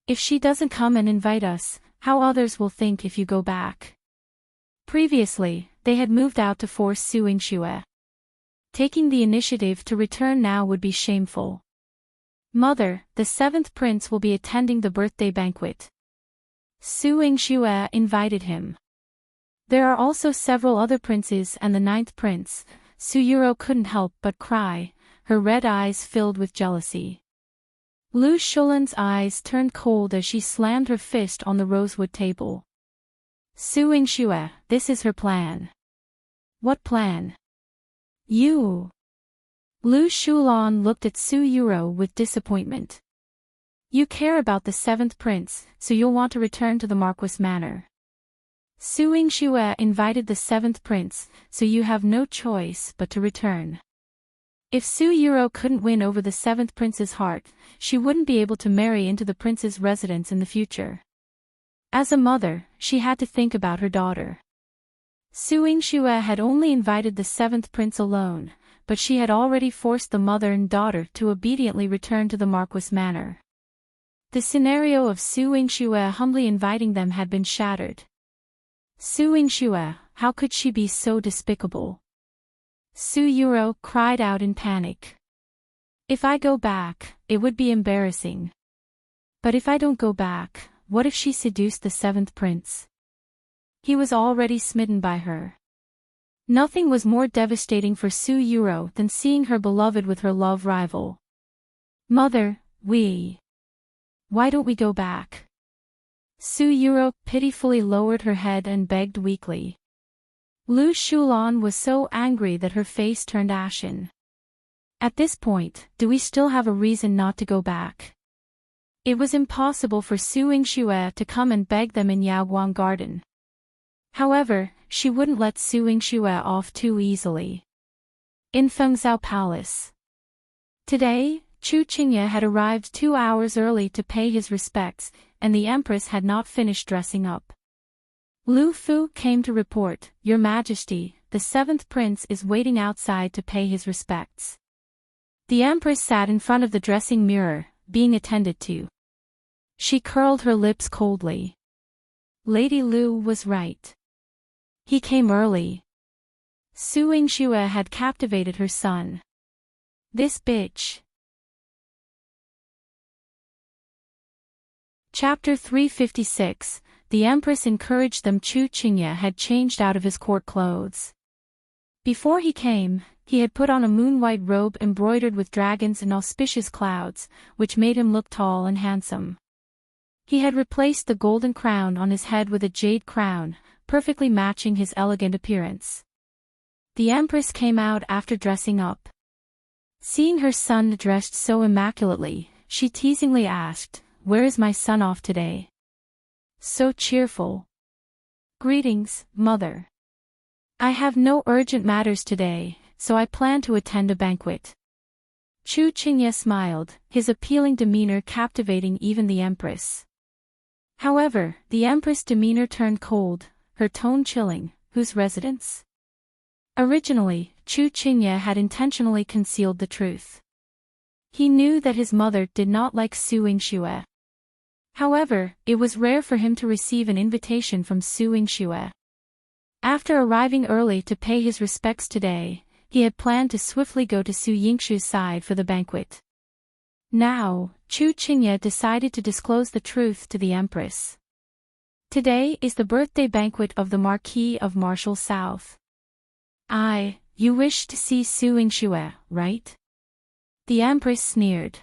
If she doesn't come and invite us, how others will think if you go back? Previously, they had moved out to force Su Yingxue. Taking the initiative to return now would be shameful. Mother, the 7th prince will be attending the birthday banquet. Su Yingxue invited him. There are also several other princes and the 9th prince. Su Yuro couldn't help but cry, her red eyes filled with jealousy. Lu Shulan's eyes turned cold as she slammed her fist on the rosewood table. Su Yingxue, this is her plan. What plan? You. Lu Shulan looked at Su Yuro with disappointment. You care about the 7th prince, so you'll want to return to the Marquis Manor. Su Yingxue invited the 7th prince, so you have no choice but to return. If Su Yuro couldn't win over the 7th prince's heart, she wouldn't be able to marry into the prince's residence in the future. As a mother, she had to think about her daughter. Yingxue had only invited the seventh prince alone, but she had already forced the mother and daughter to obediently return to the Marquis manor. The scenario of Yingxue humbly inviting them had been shattered. Yingxue, how could she be so despicable? Yuro cried out in panic. If I go back, it would be embarrassing. But if I don't go back, what if she seduced the seventh prince? He was already smitten by her. Nothing was more devastating for Yuro than seeing her beloved with her love rival. Mother, why don't we go back? Yuro pitifully lowered her head and begged weakly. Shulan was so angry that her face turned ashen. At this point, do we still have a reason not to go back? It was impossible for Yingxue to come and beg them in Yaoguang Garden. However, she wouldn't let Yingxue off too easily. In Fengzhou Palace. Today, Chu Chengye had arrived 2 hours early to pay his respects, and the Empress had not finished dressing up. Lu Fu came to report, Your Majesty, the seventh prince is waiting outside to pay his respects. The Empress sat in front of the dressing mirror, being attended to. She curled her lips coldly. Lady Lu was right. He came early. Yingxue had captivated her son. This bitch. Chapter 356, The Empress encouraged them. Chu Chengye had changed out of his court clothes. Before he came, he had put on a moon-white robe embroidered with dragons and auspicious clouds, which made him look tall and handsome. He had replaced the golden crown on his head with a jade crown, perfectly matching his elegant appearance. The Empress came out after dressing up. Seeing her son dressed so immaculately, she teasingly asked, Where is my son off today? So cheerful. Greetings, mother. I have no urgent matters today, so I plan to attend a banquet. Chu Chengye smiled, his appealing demeanor captivating even the Empress. However, the Empress' demeanor turned cold, her tone chilling. Whose residence? Originally, Chu Chengye had intentionally concealed the truth. He knew that his mother did not like Yingxue. However, it was rare for him to receive an invitation from Yingxue. After arriving early to pay his respects today, he had planned to swiftly go to Yingxue's side for the banquet. Now, Chu Chengye decided to disclose the truth to the Empress. Today is the birthday banquet of the Marquis of Martial South. You wish to see Yingxue, right? The Empress sneered.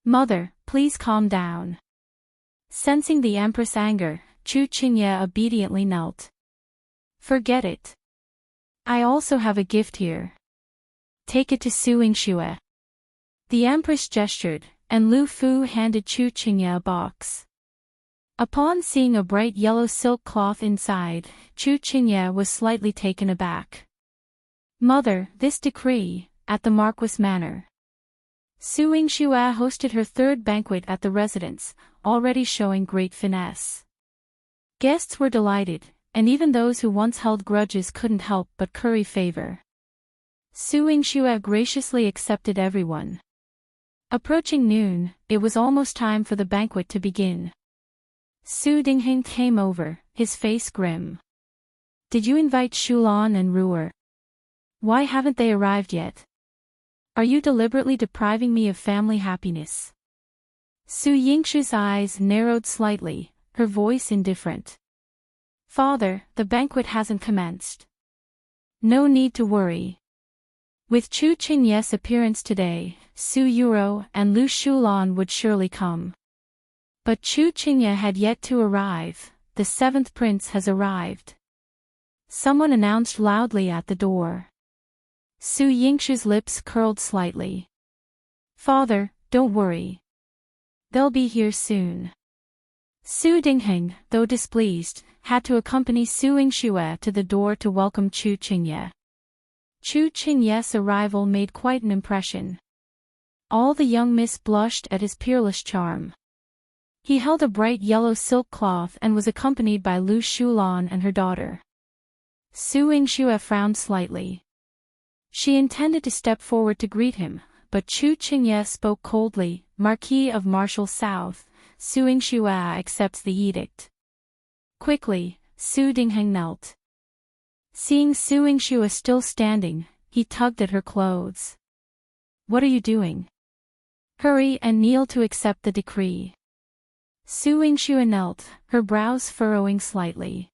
Mother, please calm down. Sensing the Empress' anger, Chu Chengye obediently knelt. Forget it. I also have a gift here. Take it to Yingxue. The Empress gestured, and Lu Fu handed Chu Chengye a box. Upon seeing a bright yellow silk cloth inside, Chu Chengye was slightly taken aback. Mother, this decree, at the Marquis manor. Yingxue hosted her third banquet at the residence, already showing great finesse. Guests were delighted, and even those who once held grudges couldn't help but curry favor. Yingxue graciously accepted everyone. Approaching noon, it was almost time for the banquet to begin. Dingheng came over, his face grim. Did you invite Shulan and Ruan? Why haven't they arrived yet? Are you deliberately depriving me of family happiness? Yingxue's eyes narrowed slightly, her voice indifferent. Father, the banquet hasn't commenced. No need to worry. With Chu Chengye's appearance today, Yuro and Lu Shulan would surely come. But Chu Chengye had yet to arrive. The seventh prince has arrived. Someone announced loudly at the door. Yingxue's lips curled slightly. Father, don't worry. They'll be here soon. Dingheng, though displeased, had to accompany Yingxue to the door to welcome Chu Chengye. Chu Chengye's arrival made quite an impression. All the young miss blushed at his peerless charm. He held a bright yellow silk cloth and was accompanied by Lu Shulan and her daughter. Su Yingxue frowned slightly. She intended to step forward to greet him, but Chu Chengye spoke coldly, Marquis of Martial South, Su Yingxue accepts the edict. Quickly, Su Dingheng knelt. Seeing Su Yingxue still standing, he tugged at her clothes. What are you doing? Hurry and kneel to accept the decree. Su Yingxue knelt, her brows furrowing slightly.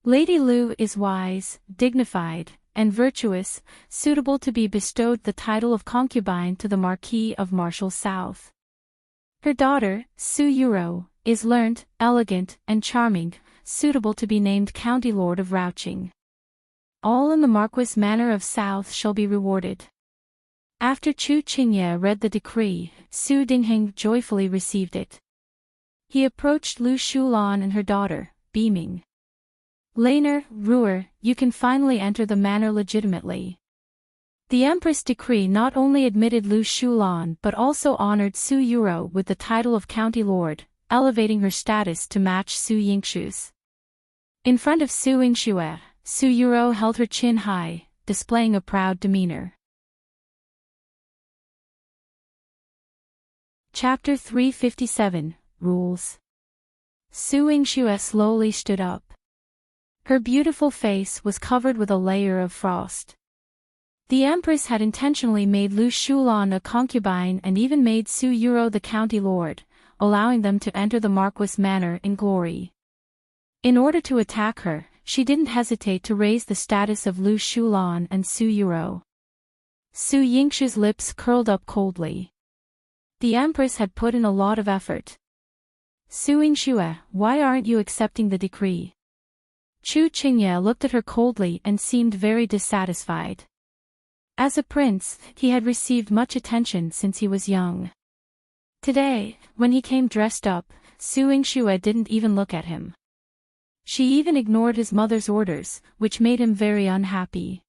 Lady Lu is wise, dignified, and virtuous, suitable to be bestowed the title of concubine to the Marquis of Martial South. Her daughter, Su Yuro, is learned, elegant, and charming, suitable to be named County Lord of Rouching. All in the Marquis Manor of South shall be rewarded. After Chu Chengye read the decree, Su Dingheng joyfully received it. He approached Lu Shulan and her daughter, beaming. Laner, Ruer, you can finally enter the manor legitimately. The Empress' decree not only admitted Lu Shulan but also honored Su Yuro with the title of County Lord, elevating her status to match Su Yingxue's. In front of Su Yingxue, Su Yuro held her chin high, displaying a proud demeanor. Chapter 357, Rules. Su Yingxue slowly stood up. Her beautiful face was covered with a layer of frost. The Empress had intentionally made Lu Shulan a concubine and even made Su Yuro the county lord, allowing them to enter the Marquis Manor in glory. In order to attack her, she didn't hesitate to raise the status of Lu Shulan and Su Yuro. Su Yingxue's lips curled up coldly. The Empress had put in a lot of effort. Su Yingxue, why aren't you accepting the decree? Chu Chengye looked at her coldly and seemed very dissatisfied. As a prince, he had received much attention since he was young. Today, when he came dressed up, Su Yingxue didn't even look at him. She even ignored his mother's orders, which made him very unhappy.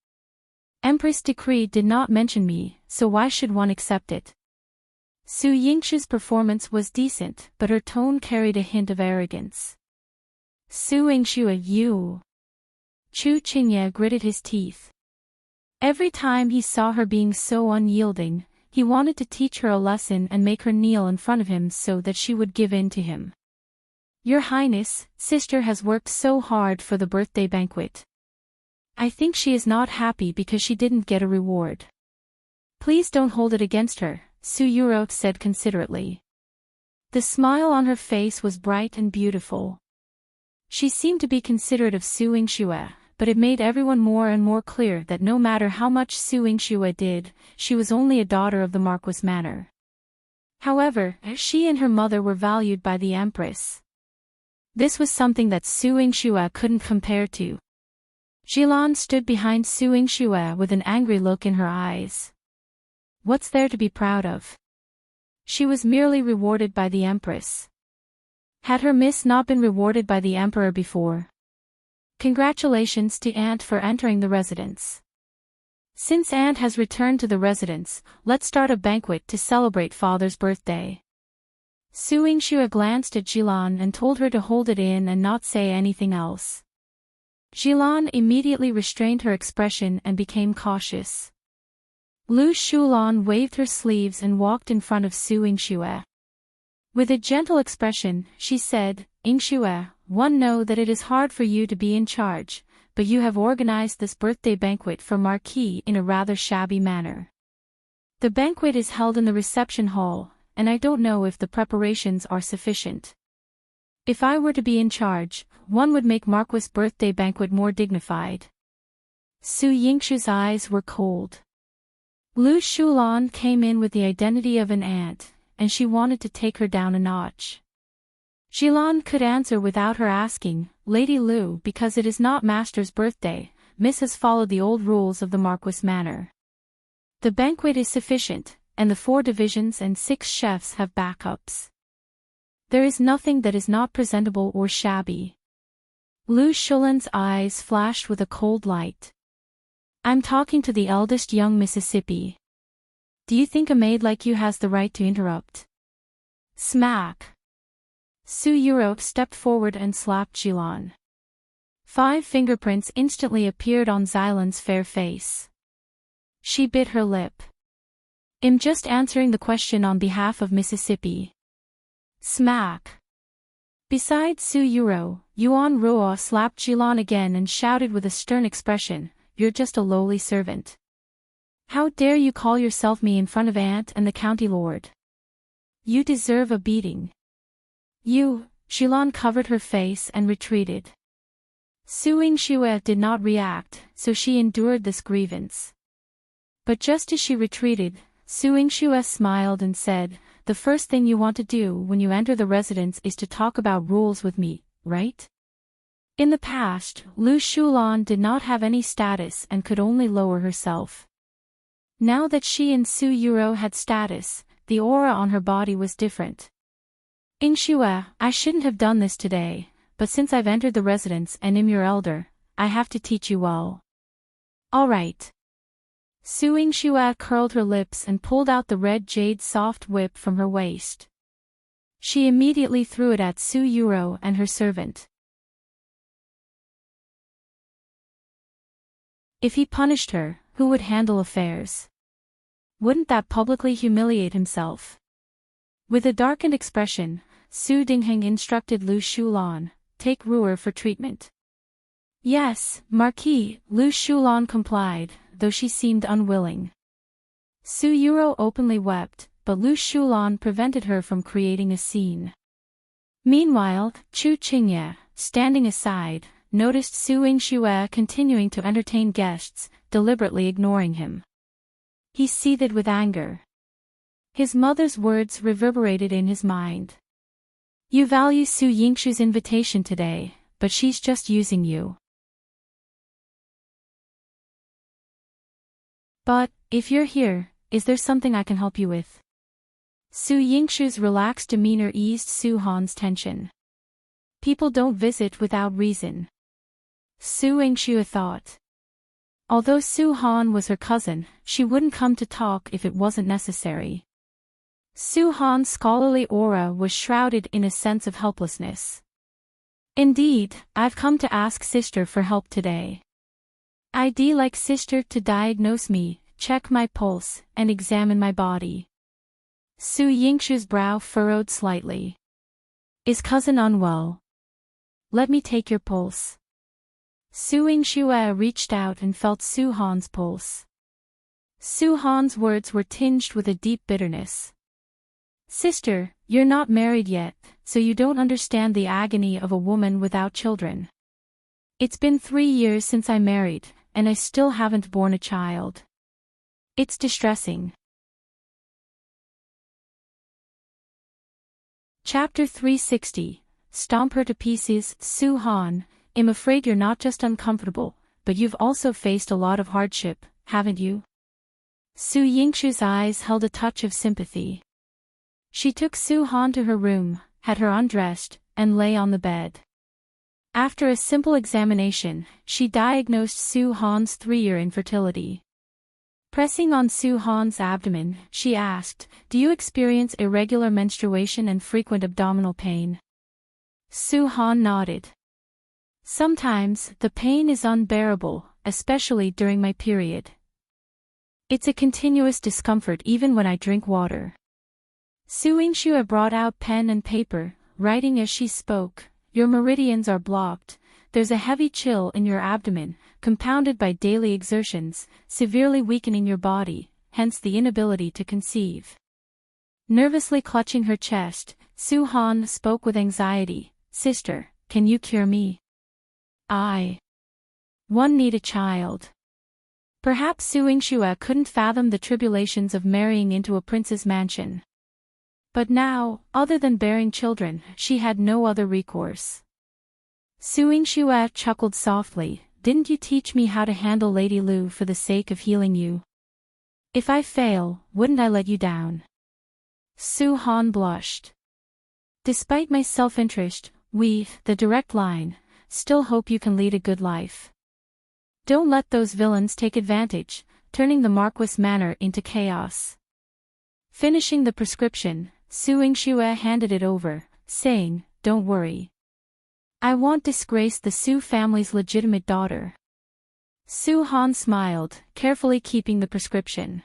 Empress' decree did not mention me, so why should one accept it? Su Yingxue's performance was decent, but her tone carried a hint of arrogance. Su Yingxue, you. Chu Chengye gritted his teeth. Every time he saw her being so unyielding, he wanted to teach her a lesson and make her kneel in front of him so that she would give in to him. Your Highness, sister has worked so hard for the birthday banquet. I think she is not happy because she didn't get a reward. Please don't hold it against her, Su Yuro said considerately. The smile on her face was bright and beautiful. She seemed to be considerate of Su Yingxue, but it made everyone more and more clear that no matter how much Su Yingxue did, she was only a daughter of the Marquis Manor. However, she and her mother were valued by the Empress. This was something that Su Yingxue couldn't compare to. Shulin stood behind Su Yingxue with an angry look in her eyes. What's there to be proud of? She was merely rewarded by the Empress. Had her miss not been rewarded by the Emperor before? Congratulations to Aunt for entering the residence. Since Aunt has returned to the residence, let's start a banquet to celebrate Father's birthday. Su Yingxue glanced at Shulin and told her to hold it in and not say anything else. Shulin immediately restrained her expression and became cautious. Lu Shulan waved her sleeves and walked in front of Su Yingxue. With a gentle expression, she said, Yingxue, one know that it is hard for you to be in charge, but you have organized this birthday banquet for Marquis in a rather shabby manner. The banquet is held in the reception hall, and I don't know if the preparations are sufficient. If I were to be in charge, one would make Marquis' birthday banquet more dignified. Su Yingxue's eyes were cold. Lu Shulan came in with the identity of an aunt, and she wanted to take her down a notch. Shulin could answer without her asking, Lady Lu, because it is not Master's birthday, Miss has followed the old rules of the Marquis Manor. The banquet is sufficient, and the 4 divisions and 6 chefs have backups. There is nothing that is not presentable or shabby. Lu Shulan's eyes flashed with a cold light. I'm talking to the eldest young Mississippi. Do you think a maid like you has the right to interrupt? Smack. Su Yuro stepped forward and slapped Shulan. 5 fingerprints instantly appeared on Xylan's fair face. She bit her lip. I'm just answering the question on behalf of Mississippi. Smack. Beside Su Yuro, Yuan Ruo slapped Shulan again and shouted with a stern expression, "You're just a lowly servant. How dare you call yourself me in front of Aunt and the county lord? You deserve a beating." Shulan covered her face and retreated. Su Yingxue did not react, so she endured this grievance. But just as she retreated, Su Yingxue smiled and said, "The first thing you want to do when you enter the residence is to talk about rules with me, right?" In the past, Lu Shulan did not have any status and could only lower herself. Now that she and Su Yuro had status, the aura on her body was different. "Yingxue, I shouldn't have done this today, but since I've entered the residence and am your elder, I have to teach you well." "All right." Su Yingxue curled her lips and pulled out the red jade soft whip from her waist. She immediately threw it at Su Yuro and her servant. If he punished her, who would handle affairs? Wouldn't that publicly humiliate himself? With a darkened expression, Su Dingheng instructed Lu Shulan, "Take Ruer for treatment." "Yes, Marquis," Lu Shulan complied, though she seemed unwilling. Su Yuro openly wept, but Lu Shulan prevented her from creating a scene. Meanwhile, Chu Chengye, standing aside, noticed Su Yingxue continuing to entertain guests, deliberately ignoring him. He seethed with anger. His mother's words reverberated in his mind. "You value Su Yingxue's invitation today, but she's just using you. But, if you're here, is there something I can help you with?" Su Yingxue's relaxed demeanor eased Su Han's tension. People don't visit without reason. Su Yingxue thought. Although Su Han was her cousin, she wouldn't come to talk if it wasn't necessary. Su Han's scholarly aura was shrouded in a sense of helplessness. "Indeed, I've come to ask sister for help today. I'd like sister to diagnose me, check my pulse, and examine my body." Su Yingxue's brow furrowed slightly. "Is cousin unwell? Let me take your pulse." Su Yingxue reached out and felt Su Han's pulse. Su Han's words were tinged with a deep bitterness. "Sister, you're not married yet, so you don't understand the agony of a woman without children. It's been 3 years since I married, and I still haven't born a child. It's distressing." Chapter 360, Stomp Her to Pieces. Su Han, I'm afraid you're not just uncomfortable, but you've also faced a lot of hardship, haven't you? Su Yingxue's eyes held a touch of sympathy. She took Su Han to her room, had her undressed, and lay on the bed. After a simple examination, she diagnosed Su Han's 3-year infertility. Pressing on Su Han's abdomen, she asked, "Do you experience irregular menstruation and frequent abdominal pain?" Su Han nodded. "Sometimes, the pain is unbearable, especially during my period. It's a continuous discomfort even when I drink water." Su Yingxue brought out pen and paper, writing as she spoke, "Your meridians are blocked, there's a heavy chill in your abdomen, compounded by daily exertions, severely weakening your body, hence the inability to conceive." Nervously clutching her chest, Su Han spoke with anxiety, "Sister, can you cure me? One need a child." Perhaps Su Yingxue couldn't fathom the tribulations of marrying into a prince's mansion. But now, other than bearing children, she had no other recourse. Su Yingxue chuckled softly, "Didn't you teach me how to handle Lady Lu for the sake of healing you? If I fail, wouldn't I let you down?" Su Han blushed. "Despite my self-interest, we, the direct line, still hope you can lead a good life. Don't let those villains take advantage, turning the Marquis Manor into chaos." Finishing the prescription, Su Yingxue handed it over, saying, don't worry. I won't disgrace the Su family's legitimate daughter. Su Han smiled, carefully keeping the prescription.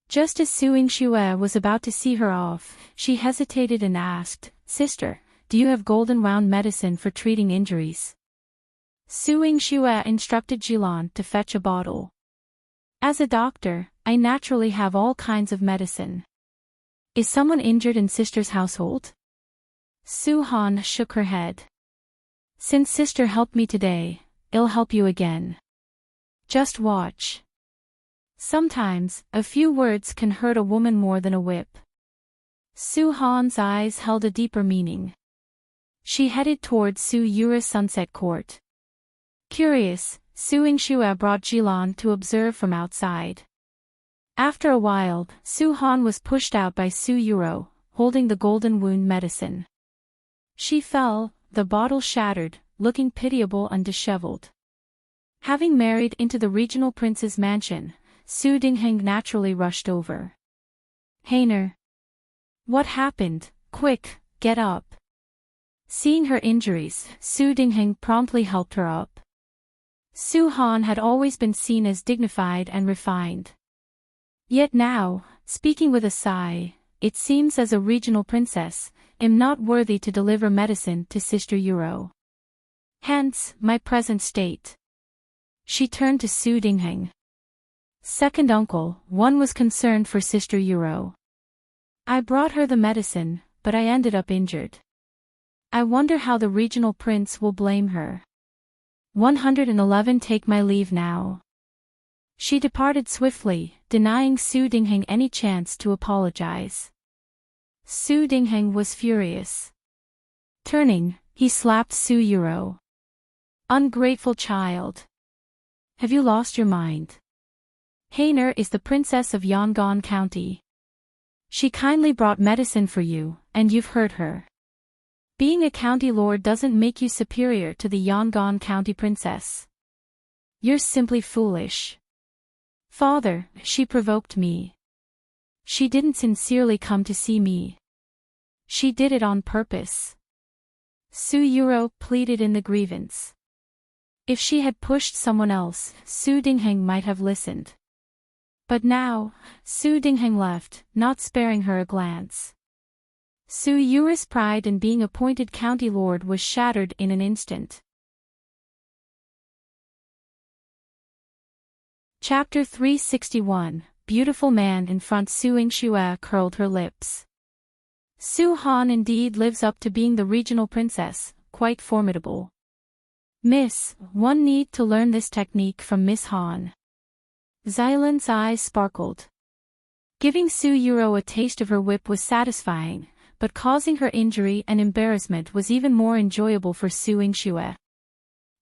Just as Su Yingxue was about to see her off, she hesitated and asked, Sister, do you have golden round medicine for treating injuries? Su Yingxue instructed Shulan to fetch a bottle. As a doctor, I naturally have all kinds of medicine. Is someone injured in Sister's household? Su Han shook her head. Since Sister helped me today, I'll help you again. Just watch. Sometimes, a few words can hurt a woman more than a whip. Su Han's eyes held a deeper meaning. She headed towards Su Yura's sunset court. Curious, Su Yingxue brought Shulan to observe from outside. After a while, Su Han was pushed out by Su Yuro, holding the golden wound medicine. She fell, the bottle shattered, looking pitiable and disheveled. Having married into the regional prince's mansion, Su Dingheng naturally rushed over. Hainer. What happened? Quick, get up. Seeing her injuries, Su Dingheng promptly helped her up. Su Han had always been seen as dignified and refined. Yet now, speaking with a sigh, it seems as a regional princess, am not worthy to deliver medicine to Sister Yuro. Hence, my present state. She turned to Su Dingheng. Second uncle, one was concerned for Sister Yuro. I brought her the medicine, but I ended up injured. I wonder how the regional prince will blame her. 111 Take my leave now. She departed swiftly, denying Su Dingheng any chance to apologize. Su Dingheng was furious. Turning, he slapped Su Yuro. Ungrateful child. Have you lost your mind? Hainer is the princess of Yangon County. She kindly brought medicine for you, and you've hurt her. Being a county lord doesn't make you superior to the Yangon County princess. You're simply foolish. Father, she provoked me. She didn't sincerely come to see me. She did it on purpose. Su Yuro pleaded in the grievance. If she had pushed someone else, Su Dingheng might have listened. But now, Su Dingheng left, not sparing her a glance. Su Yuro's pride in being appointed county lord was shattered in an instant. Chapter 361, Beautiful Man in Front. Su Yingxue curled her lips. Su Han indeed lives up to being the regional princess, quite formidable. Miss, one need to learn this technique from Miss Han. Xilan's eyes sparkled. Giving Su Yuro a taste of her whip was satisfying, but causing her injury and embarrassment was even more enjoyable for Su Yingxue.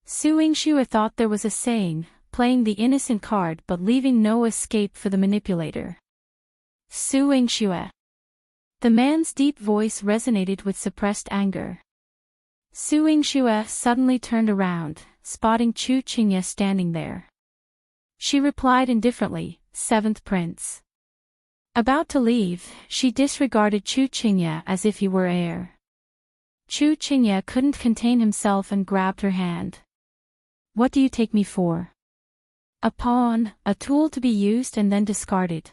Su Yingxue thought there was a saying, playing the innocent card but leaving no escape for the manipulator. Su Yingxue. The man's deep voice resonated with suppressed anger. Su Yingxue suddenly turned around, spotting Chu Qingye standing there. She replied indifferently, Seventh Prince. About to leave, she disregarded Chu Qingye as if he were air. Chu Qingye couldn't contain himself and grabbed her hand. What do you take me for? A pawn, a tool to be used and then discarded.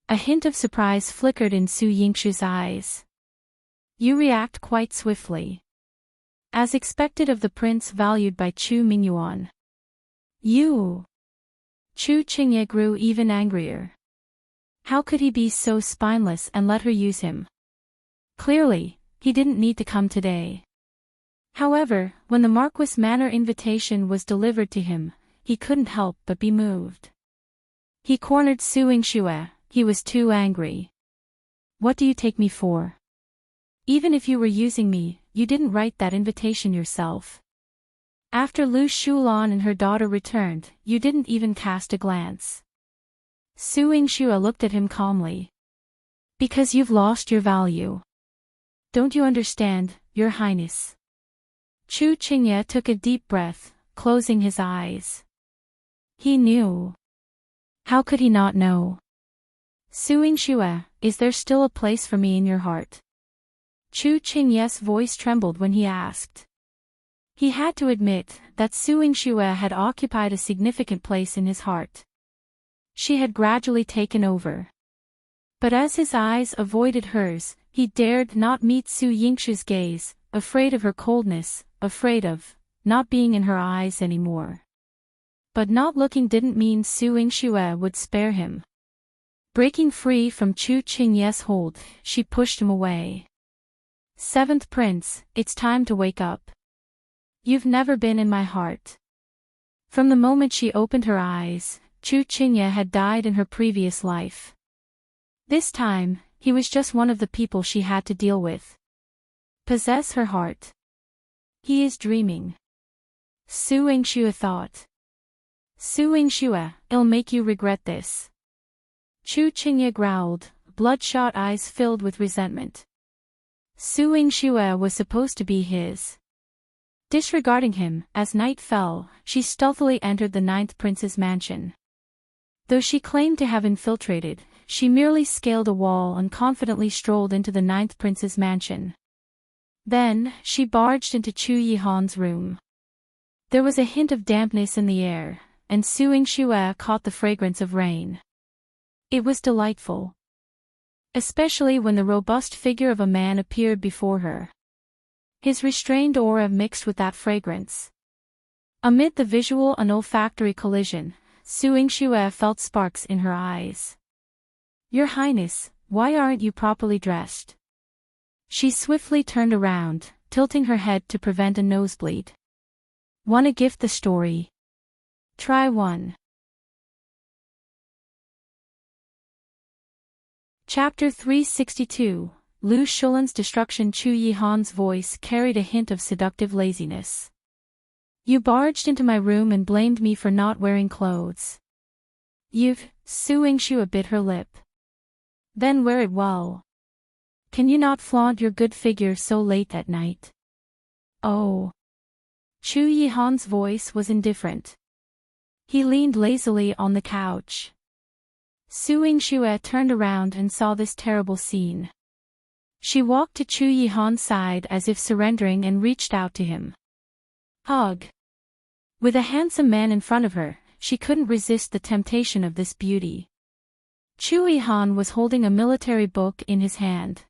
A hint of surprise flickered in Su Yingxue's eyes. You react quite swiftly. As expected of the prince valued by Chu Mingyuan. You. Chu Qingye grew even angrier. How could he be so spineless and let her use him? Clearly, he didn't need to come today. However, when the Marquis Manor invitation was delivered to him, he couldn't help but be moved. He cornered Su Yingxue, he was too angry. What do you take me for? Even if you were using me, you didn't write that invitation yourself. After Lu Shulan and her daughter returned, you didn't even cast a glance. Su Yingxue looked at him calmly. Because you've lost your value. Don't you understand, Your Highness? Chu Qingye took a deep breath, closing his eyes. He knew. How could he not know? Su Yingxue, is there still a place for me in your heart? Chu Yingxue's voice trembled when he asked. He had to admit that Yingxue had occupied a significant place in his heart. She had gradually taken over. But as his eyes avoided hers, he dared not meet Yingxue's gaze, afraid of her coldness, afraid of not being in her eyes anymore. But not looking didn't mean Yingxue would spare him. Breaking free from Chu Yingxue's hold, she pushed him away. Seventh Prince, it's time to wake up. You've never been in my heart. From the moment she opened her eyes, Chu Yingxue had died in her previous life. This time, he was just one of the people she had to deal with. Possess her heart. He is dreaming. Yingxue thought. Yingxue, it'll make you regret this. Chu Yingxue growled, bloodshot eyes filled with resentment. Yingxue was supposed to be his. Disregarding him, as night fell, she stealthily entered the ninth prince's mansion. Though she claimed to have infiltrated, she merely scaled a wall and confidently strolled into the ninth prince's mansion. Then, she barged into Chu Yihan's room. There was a hint of dampness in the air, and Yingxue caught the fragrance of rain. It was delightful. Especially when the robust figure of a man appeared before her. His restrained aura mixed with that fragrance. Amid the visual and olfactory collision, Yingxue felt sparks in her eyes. Your Highness, why aren't you properly dressed? She swiftly turned around, tilting her head to prevent a nosebleed. Wanna gift the story? Try one. Chapter 362, Lu Shulan's destruction. Chu Yihan's voice carried a hint of seductive laziness. You barged into my room and blamed me for not wearing clothes. Yingxue bit her lip. Then wear it well. Can you not flaunt your good figure so late at night? Oh. Chu Yihan's voice was indifferent. He leaned lazily on the couch. Yingxue turned around and saw this terrible scene. She walked to Chu Yihan's side as if surrendering and reached out to him. Hug. With a handsome man in front of her, she couldn't resist the temptation of this beauty. Chu Yihan was holding a military book in his hand.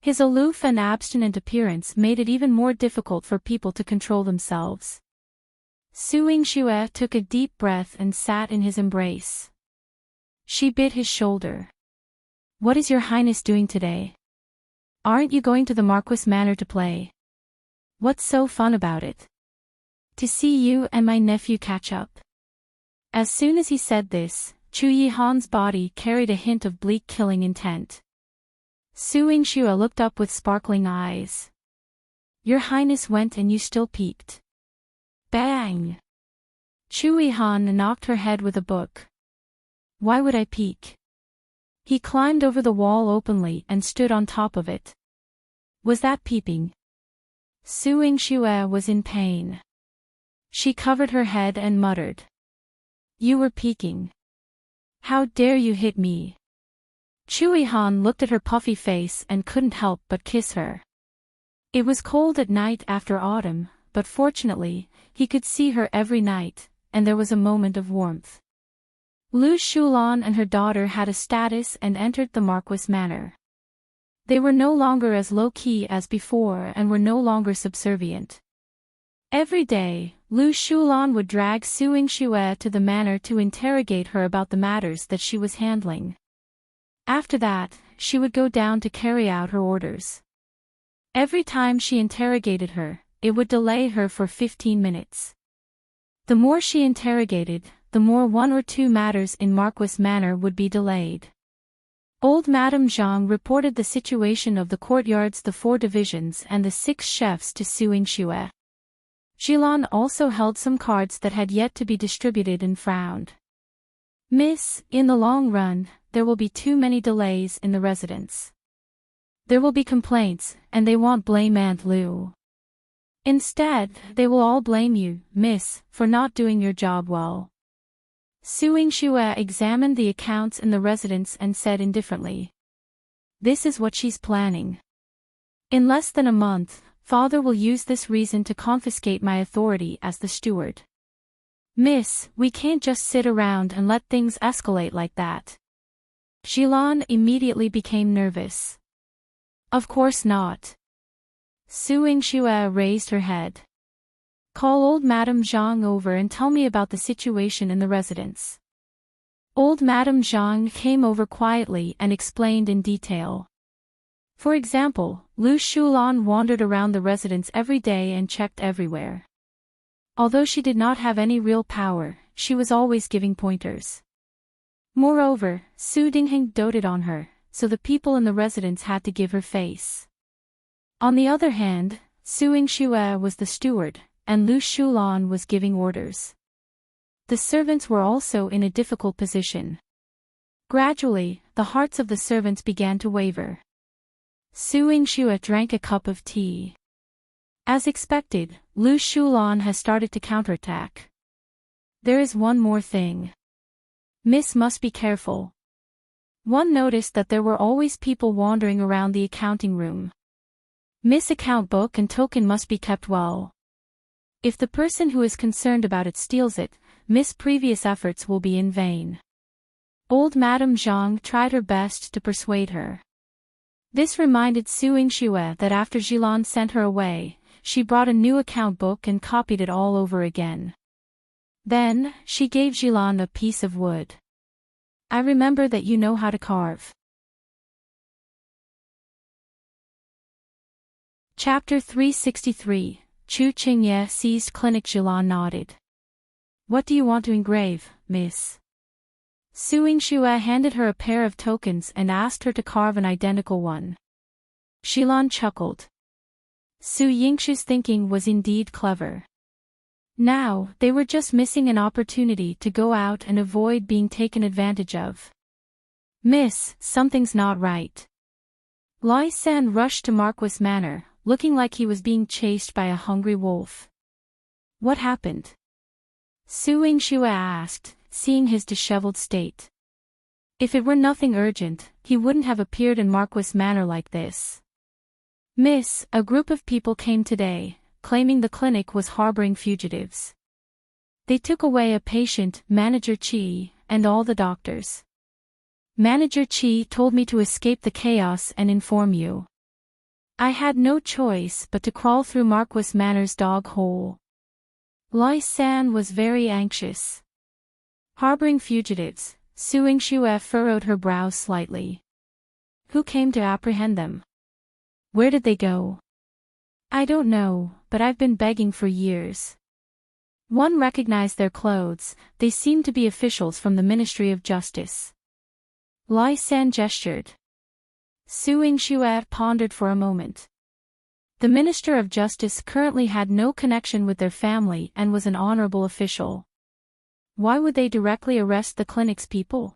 His aloof and abstinent appearance made it even more difficult for people to control themselves. Yingxue took a deep breath and sat in his embrace. She bit his shoulder. What is your Highness doing today? Aren't you going to the Marquis Manor to play? What's so fun about it? To see you and my nephew catch up. As soon as he said this, Chu Yihan's body carried a hint of bleak killing intent. Yingxue looked up with sparkling eyes. Your Highness went and you still peeked. Bang! Chu Yihan knocked her head with a book. Why would I peek? He climbed over the wall openly and stood on top of it. Was that peeping? Yingxue was in pain. She covered her head and muttered. You were peeking. How dare you hit me? Chu Yihan looked at her puffy face and couldn't help but kiss her. It was cold at night after autumn, but fortunately, he could see her every night, and there was a moment of warmth. Lu Shulan and her daughter had a status and entered the Marquis Manor. They were no longer as low-key as before and were no longer subservient. Every day, Lu Shulan would drag Yingxue to the manor to interrogate her about the matters that she was handling. After that, she would go down to carry out her orders. Every time she interrogated her, it would delay her for 15 minutes. The more she interrogated, the more one or two matters in Marquis Manor would be delayed. Old Madame Zhang reported the situation of the courtyards, the 4 divisions and the 6 chefs to Yingxue. Shulan also held some cards that had yet to be distributed and frowned. Miss, in the long run, there will be too many delays in the residence. There will be complaints, and they won't blame Aunt Lu. Instead, they will all blame you, Miss, for not doing your job well. Yingxue examined the accounts in the residence and said indifferently. This is what she's planning. In less than a month, Father will use this reason to confiscate my authority as the steward. Miss, we can't just sit around and let things escalate like that. Shulan immediately became nervous. Of course not. Yingxue raised her head. Call old Madame Zhang over and tell me about the situation in the residence. Old Madame Zhang came over quietly and explained in detail. For example, Lu Shulan wandered around the residence every day and checked everywhere. Although she did not have any real power, she was always giving pointers. Moreover, Dingheng doted on her, so the people in the residence had to give her face. On the other hand, Yingxue was the steward, and Lu Shulan was giving orders. The servants were also in a difficult position. Gradually, the hearts of the servants began to waver. Yingxue drank a cup of tea. As expected, Lu Shulan has started to counterattack. There is one more thing. Miss must be careful. One noticed that there were always people wandering around the accounting room. Miss account book and token must be kept well. If the person who is concerned about it steals it, Miss' previous efforts will be in vain. Old Madame Zhang tried her best to persuade her. This reminded Yingxue that after Shulan sent her away, she brought a new account book and copied it all over again. Then, she gave Shulan a piece of wood. I remember that you know how to carve. Chapter 363, Chu Chengye seized clinic. Shulan nodded. What do you want to engrave, miss? Yingxue handed her a pair of tokens and asked her to carve an identical one. Shulan chuckled. Yingxue's thinking was indeed clever. Now, they were just missing an opportunity to go out and avoid being taken advantage of. Miss, something's not right. Lai San rushed to Marquis Manor, looking like he was being chased by a hungry wolf. What happened? Yingxue asked, seeing his disheveled state. If it were nothing urgent, he wouldn't have appeared in Marquis Manor like this. Miss, a group of people came today, claiming the clinic was harboring fugitives. They took away a patient, Manager Chi, and all the doctors. Manager Chi told me to escape the chaos and inform you. I had no choice but to crawl through Marquis Manor's dog hole. Lai San was very anxious. Harboring fugitives, Yingxue furrowed her brows slightly. Who came to apprehend them? Where did they go? I don't know, but I've been begging for years. One recognized their clothes, they seemed to be officials from the Ministry of Justice. Lai San gestured. Yingxue pondered for a moment. The Minister of Justice currently had no connection with their family and was an honorable official. Why would they directly arrest the clinic's people?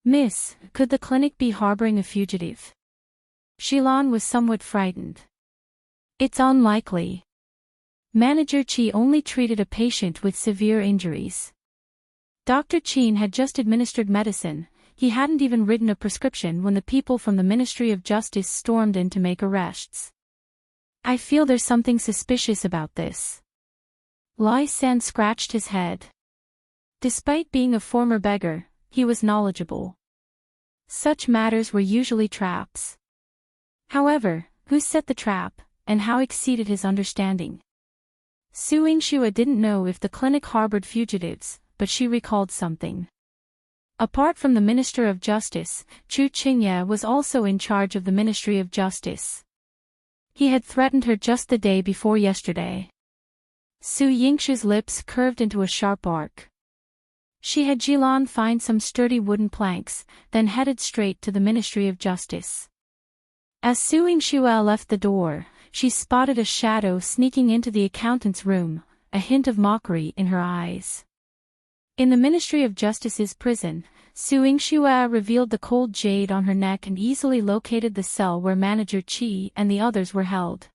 Miss, could the clinic be harboring a fugitive? Shulan was somewhat frightened. It's unlikely. Manager Chi only treated a patient with severe injuries. Dr. Qin had just administered medicine, he hadn't even written a prescription when the people from the Ministry of Justice stormed in to make arrests. I feel there's something suspicious about this. Lai San scratched his head. Despite being a former beggar, he was knowledgeable. Such matters were usually traps. However, who set the trap, and how exceeded his understanding? Yingxue didn't know if the clinic harbored fugitives, but she recalled something. Apart from the Minister of Justice, Chu Chengye was also in charge of the Ministry of Justice. He had threatened her just the day before yesterday. Yingxue's lips curved into a sharp arc. She had Shulan find some sturdy wooden planks, then headed straight to the Ministry of Justice. As Yingxue left the door, she spotted a shadow sneaking into the accountant's room, a hint of mockery in her eyes. In the Ministry of Justice's prison, Yingxue revealed the cold jade on her neck and easily located the cell where Manager Qi and the others were held.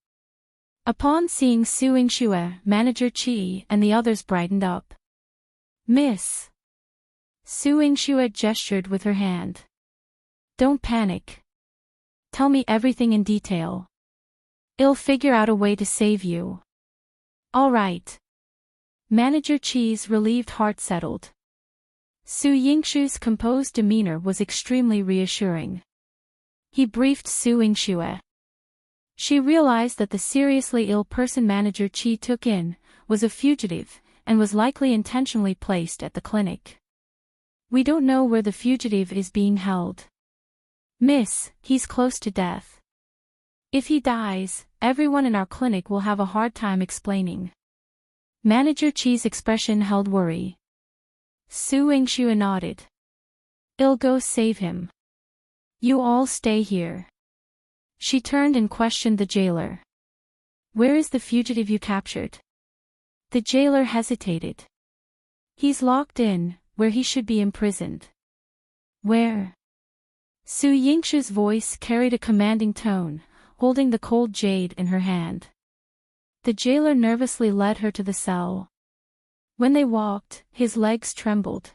Upon seeing Yingxue, Manager Qi and the others brightened up. Miss. Yingxue gestured with her hand. Don't panic. Tell me everything in detail. I'll figure out a way to save you. All right. Manager Qi's relieved heart settled. Su Yingxue's composed demeanor was extremely reassuring. He briefed Su Yingxue. She realized that the seriously ill person Manager Qi took in was a fugitive and was likely intentionally placed at the clinic. We don't know where the fugitive is being held. Miss, he's close to death. If he dies, everyone in our clinic will have a hard time explaining. Manager Qi's expression held worry. Su Yingxue nodded. I'll go save him. You all stay here. She turned and questioned the jailer. Where is the fugitive you captured? The jailer hesitated. He's locked in, where he should be imprisoned. Where? Su Yingxue's voice carried a commanding tone, holding the cold jade in her hand. The jailer nervously led her to the cell. When they walked, his legs trembled.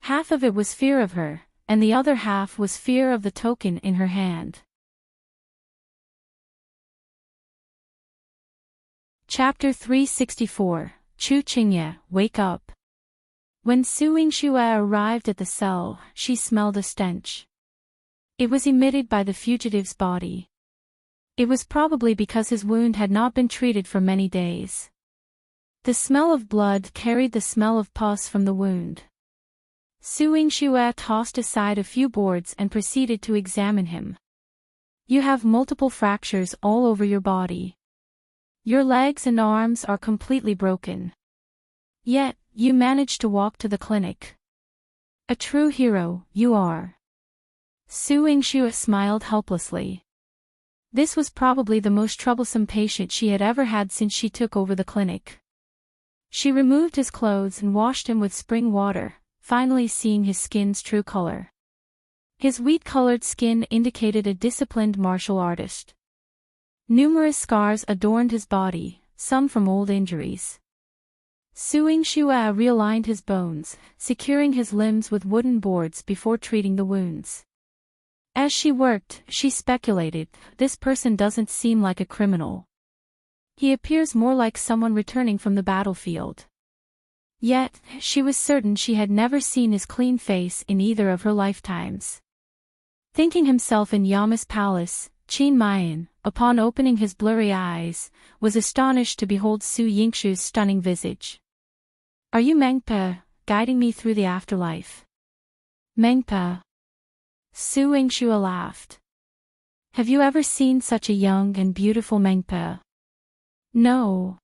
Half of it was fear of her, and the other half was fear of the token in her hand. Chapter 364, Chu Chengye, Wake Up. When Su Yingxue arrived at the cell, she smelled a stench. It was emitted by the fugitive's body. It was probably because his wound had not been treated for many days. The smell of blood carried the smell of pus from the wound. Su Yingxue tossed aside a few boards and proceeded to examine him. You have multiple fractures all over your body. Your legs and arms are completely broken. Yet, you managed to walk to the clinic. A true hero, you are. Su Yingxue smiled helplessly. This was probably the most troublesome patient she had ever had since she took over the clinic. She removed his clothes and washed him with spring water, finally seeing his skin's true color. His wheat-colored skin indicated a disciplined martial artist. Numerous scars adorned his body, some from old injuries. Su Yingxue realigned his bones, securing his limbs with wooden boards before treating the wounds. As she worked, she speculated, this person doesn't seem like a criminal. He appears more like someone returning from the battlefield. Yet, she was certain she had never seen his clean face in either of her lifetimes. Thinking himself in Yama's palace, Qin Mayan, upon opening his blurry eyes, was astonished to behold Su Yingxue's stunning visage. Are you Mengpe, guiding me through the afterlife? Mengpe. Su Yingxue laughed. Have you ever seen such a young and beautiful Mengpe? No.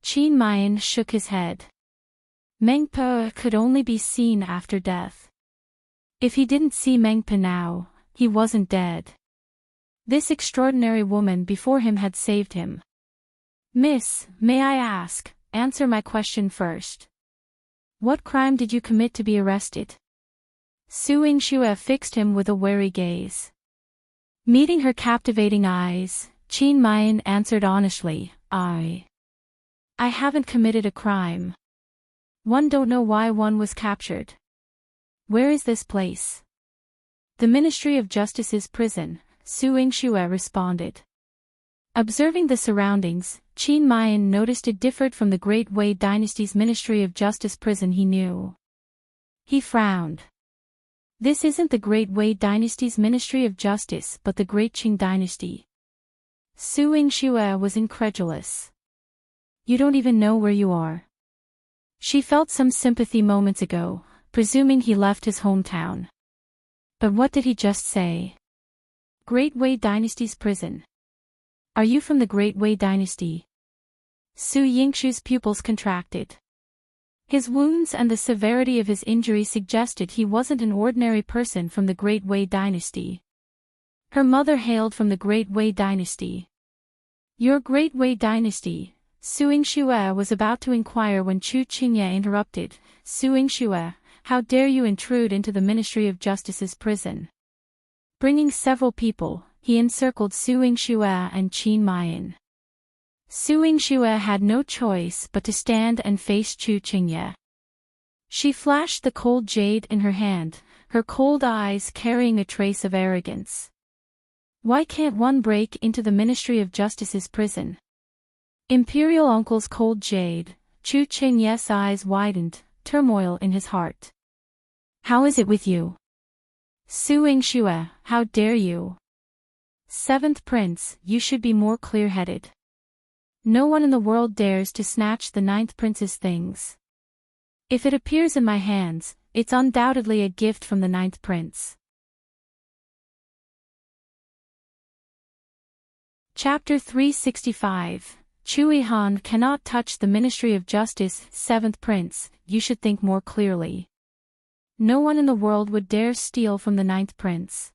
Qin Mayan shook his head. Mengpe could only be seen after death. If he didn't see Mengpe now, he wasn't dead. This extraordinary woman before him had saved him. Miss, may I ask, answer my question first. What crime did you commit to be arrested? Su Yingxue fixed him with a wary gaze. Meeting her captivating eyes, Qin Mayan answered honestly, I haven't committed a crime. One don't know why one was captured. Where is this place? The Ministry of Justice's prison, Su Yingxue responded. Observing the surroundings, Qin Mayan noticed it differed from the Great Wei Dynasty's Ministry of Justice prison he knew. He frowned. This isn't the Great Wei Dynasty's Ministry of Justice but the Great Qing Dynasty. Su Yingxue was incredulous. You don't even know where you are. She felt some sympathy moments ago, presuming he left his hometown. But what did he just say? Great Wei Dynasty's prison. Are you from the Great Wei Dynasty? Su Yingxue's pupils contracted. His wounds and the severity of his injury suggested he wasn't an ordinary person from the Great Wei Dynasty. Her mother hailed from the Great Wei Dynasty. Your Great Wei Dynasty, Su Yingxue was about to inquire when Chu Chengye interrupted. Su Yingxue, how dare you intrude into the Ministry of Justice's prison? Bringing several people, he encircled Su Yingxue and Qin Mayan. Su Yingxue had no choice but to stand and face Chu Chengye. She flashed the cold jade in her hand, her cold eyes carrying a trace of arrogance. Why can't one break into the Ministry of Justice's prison? Imperial Uncle's cold jade. Chu Yingxue's eyes widened, turmoil in his heart. How is it with you? Yingxue, how dare you? Seventh Prince, you should be more clear-headed. No one in the world dares to snatch the Ninth Prince's things. If it appears in my hands, it's undoubtedly a gift from the Ninth Prince. Chapter 365. Chu Yihan cannot touch the Ministry of Justice. Seventh Prince, you should think more clearly. No one in the world would dare steal from the Ninth Prince.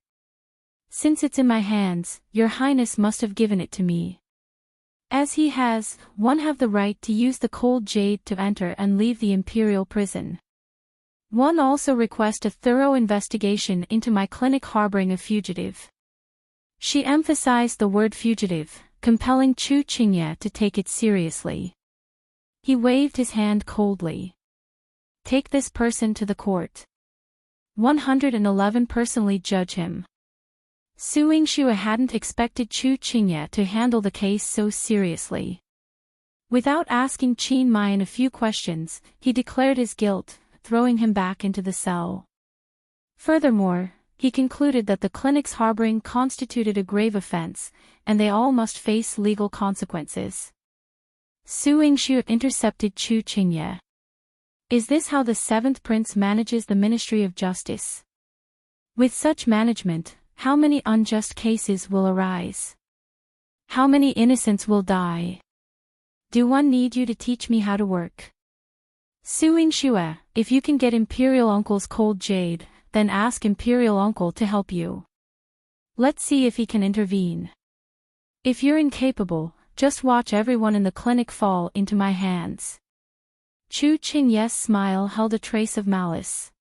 Since it's in my hands, your Highness must have given it to me. As he has, one have the right to use the cold jade to enter and leave the imperial prison. One also request a thorough investigation into my clinic harboring a fugitive. She emphasized the word fugitive, compelling Chu Chingye to take it seriously. He waved his hand coldly. Take this person to the court. 111 personally judge him. Yingxue hadn't expected Chu Chingye to handle the case so seriously. Without asking Qin Mayan a few questions, he declared his guilt, throwing him back into the cell. Furthermore, he concluded that the clinic's harboring constituted a grave offense, and they all must face legal consequences. Yingxue intercepted Chu Chingye. Is this how the Seventh Prince manages the Ministry of Justice? With such management, how many unjust cases will arise? How many innocents will die? Do one need you to teach me how to work? Yingxue, if you can get Imperial Uncle's cold jade, then ask Imperial Uncle to help you. Let's see if he can intervene. If you're incapable, just watch everyone in the clinic fall into my hands. Chu Chingye's smile held a trace of malice.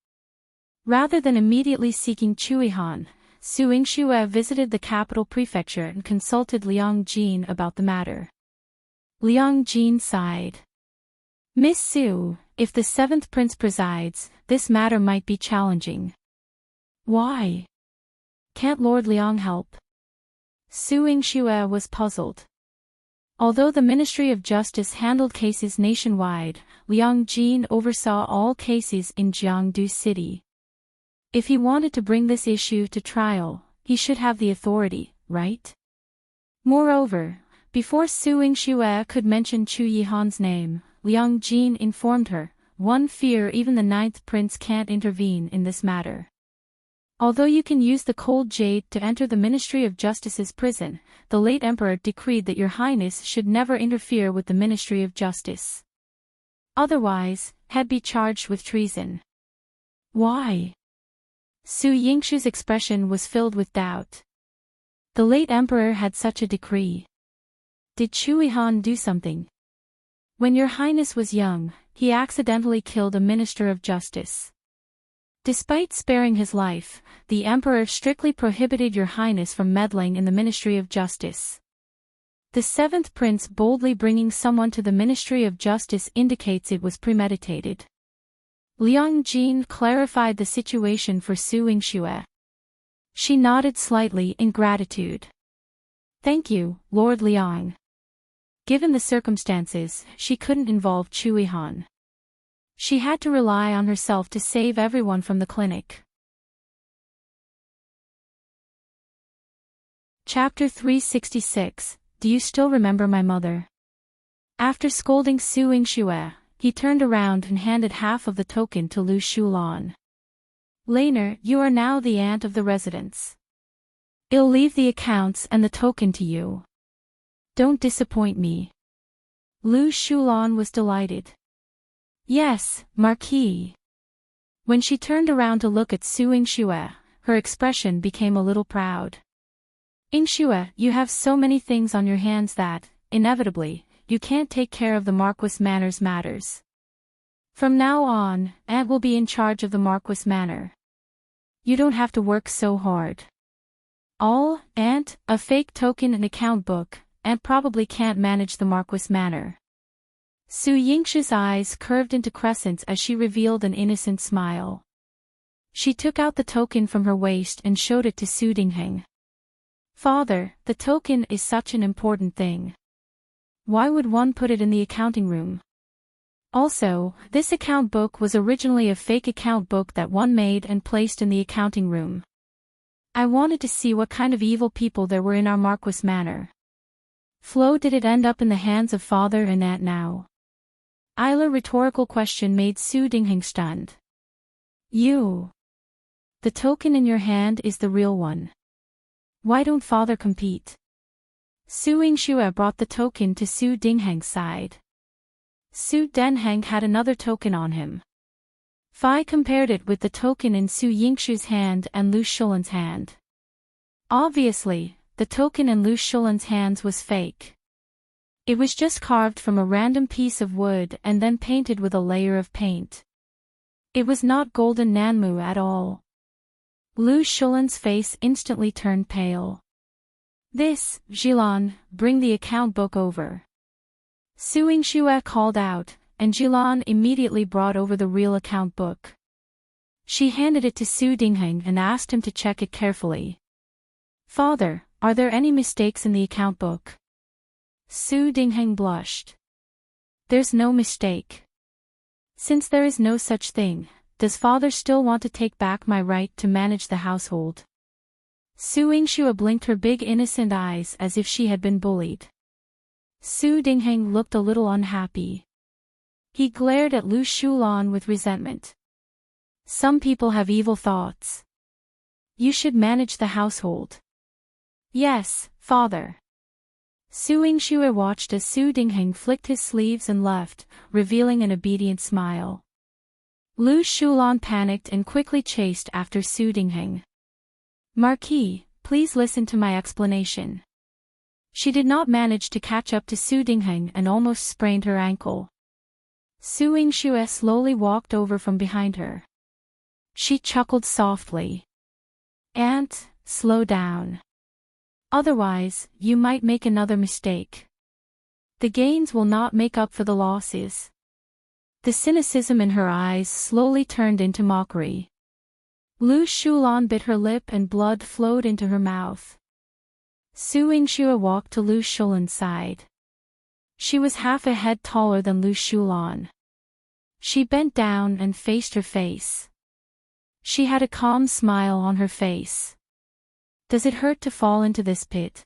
Rather than immediately seeking Chu Yihan, Yingxue visited the capital prefecture and consulted Liang Jin about the matter. Liang Jin sighed. Miss Su, if the Seventh Prince presides, this matter might be challenging. Why? Can't Lord Liang help? Yingxue was puzzled. Although the Ministry of Justice handled cases nationwide, Liang Jin oversaw all cases in Jiangdu City. If he wanted to bring this issue to trial, he should have the authority, right? Moreover, before Yingxue could mention Chu Yihan's name, Liang Jin informed her, one fear even the Ninth Prince can't intervene in this matter. Although you can use the cold jade to enter the Ministry of Justice's prison, the late Emperor decreed that your Highness should never interfere with the Ministry of Justice. Otherwise, had be charged with treason. Why? Yingxue's expression was filled with doubt. The late Emperor had such a decree. Did Chu Yihan do something? When your Highness was young, he accidentally killed a Minister of Justice. Despite sparing his life, the Emperor strictly prohibited your Highness from meddling in the Ministry of Justice. The Seventh Prince boldly bringing someone to the Ministry of Justice indicates it was premeditated. Liang Jin clarified the situation for Yingxue. She nodded slightly in gratitude. Thank you, Lord Liang. Given the circumstances, she couldn't involve Chu Yihan. She had to rely on herself to save everyone from the clinic. Chapter 366. Do you still remember my mother? After scolding Yingxue, he turned around and handed half of the token to Lu Shulan. Laner, you are now the aunt of the residence. I'll leave the accounts and the token to you. Don't disappoint me. Lu Shulan was delighted. Yes, Marquis. When she turned around to look at Yingxue, her expression became a little proud. Yingxue, you have so many things on your hands that, inevitably, you can't take care of the Marquis Manor's matters. From now on, Aunt will be in charge of the Marquis Manor. You don't have to work so hard. Aunt, a fake token and account book, Aunt probably can't manage the Marquis Manor. Yingxue's eyes curved into crescents as she revealed an innocent smile. She took out the token from her waist and showed it to Dingheng. Father, the token is such an important thing. Why would one put it in the accounting room? Also, this account book was originally a fake account book that one made and placed in the accounting room. I wanted to see what kind of evil people there were in our Marquis Manor. Flo, did it end up in the hands of father and aunt now? Isla rhetorical question made Su Dingheng stunned. You. The token in your hand is the real one. Why don't father compete? Su Yingxue brought the token to Su Dingheng's side. Su Dingheng had another token on him. Fi compared it with the token in Su Yingxue's hand and Lu Shulan's hand. Obviously, the token in Lu Shulan's hands was fake. It was just carved from a random piece of wood and then painted with a layer of paint. It was not golden Nanmu at all. Lu Shulan's face instantly turned pale. This, Jilan, bring the account book over. Su Yingxue called out, and Jilan immediately brought over the real account book. She handed it to Su Dingheng and asked him to check it carefully. Father, are there any mistakes in the account book? Su Dingheng blushed. There's no mistake. Since there is no such thing, does father still want to take back my right to manage the household? Su Yingxue blinked her big innocent eyes as if she had been bullied. Su Dingheng looked a little unhappy. He glared at Lu Shulan with resentment. Some people have evil thoughts. You should manage the household. Yes, father. Su Yingxue watched as Su Dingheng flicked his sleeves and left, revealing an obedient smile. Lu Shulan panicked and quickly chased after Su Dingheng. Marquis, please listen to my explanation. She did not manage to catch up to Su Dingheng and almost sprained her ankle. Su Yingxue slowly walked over from behind her. She chuckled softly. Aunt, slow down. Otherwise, you might make another mistake. The gains will not make up for the losses. The cynicism in her eyes slowly turned into mockery. Lu Shulan bit her lip and blood flowed into her mouth. Su Yingxue walked to Lu Shulan's side. She was half a head taller than Lu Shulan. She bent down and faced her face. She had a calm smile on her face. Does it hurt to fall into this pit?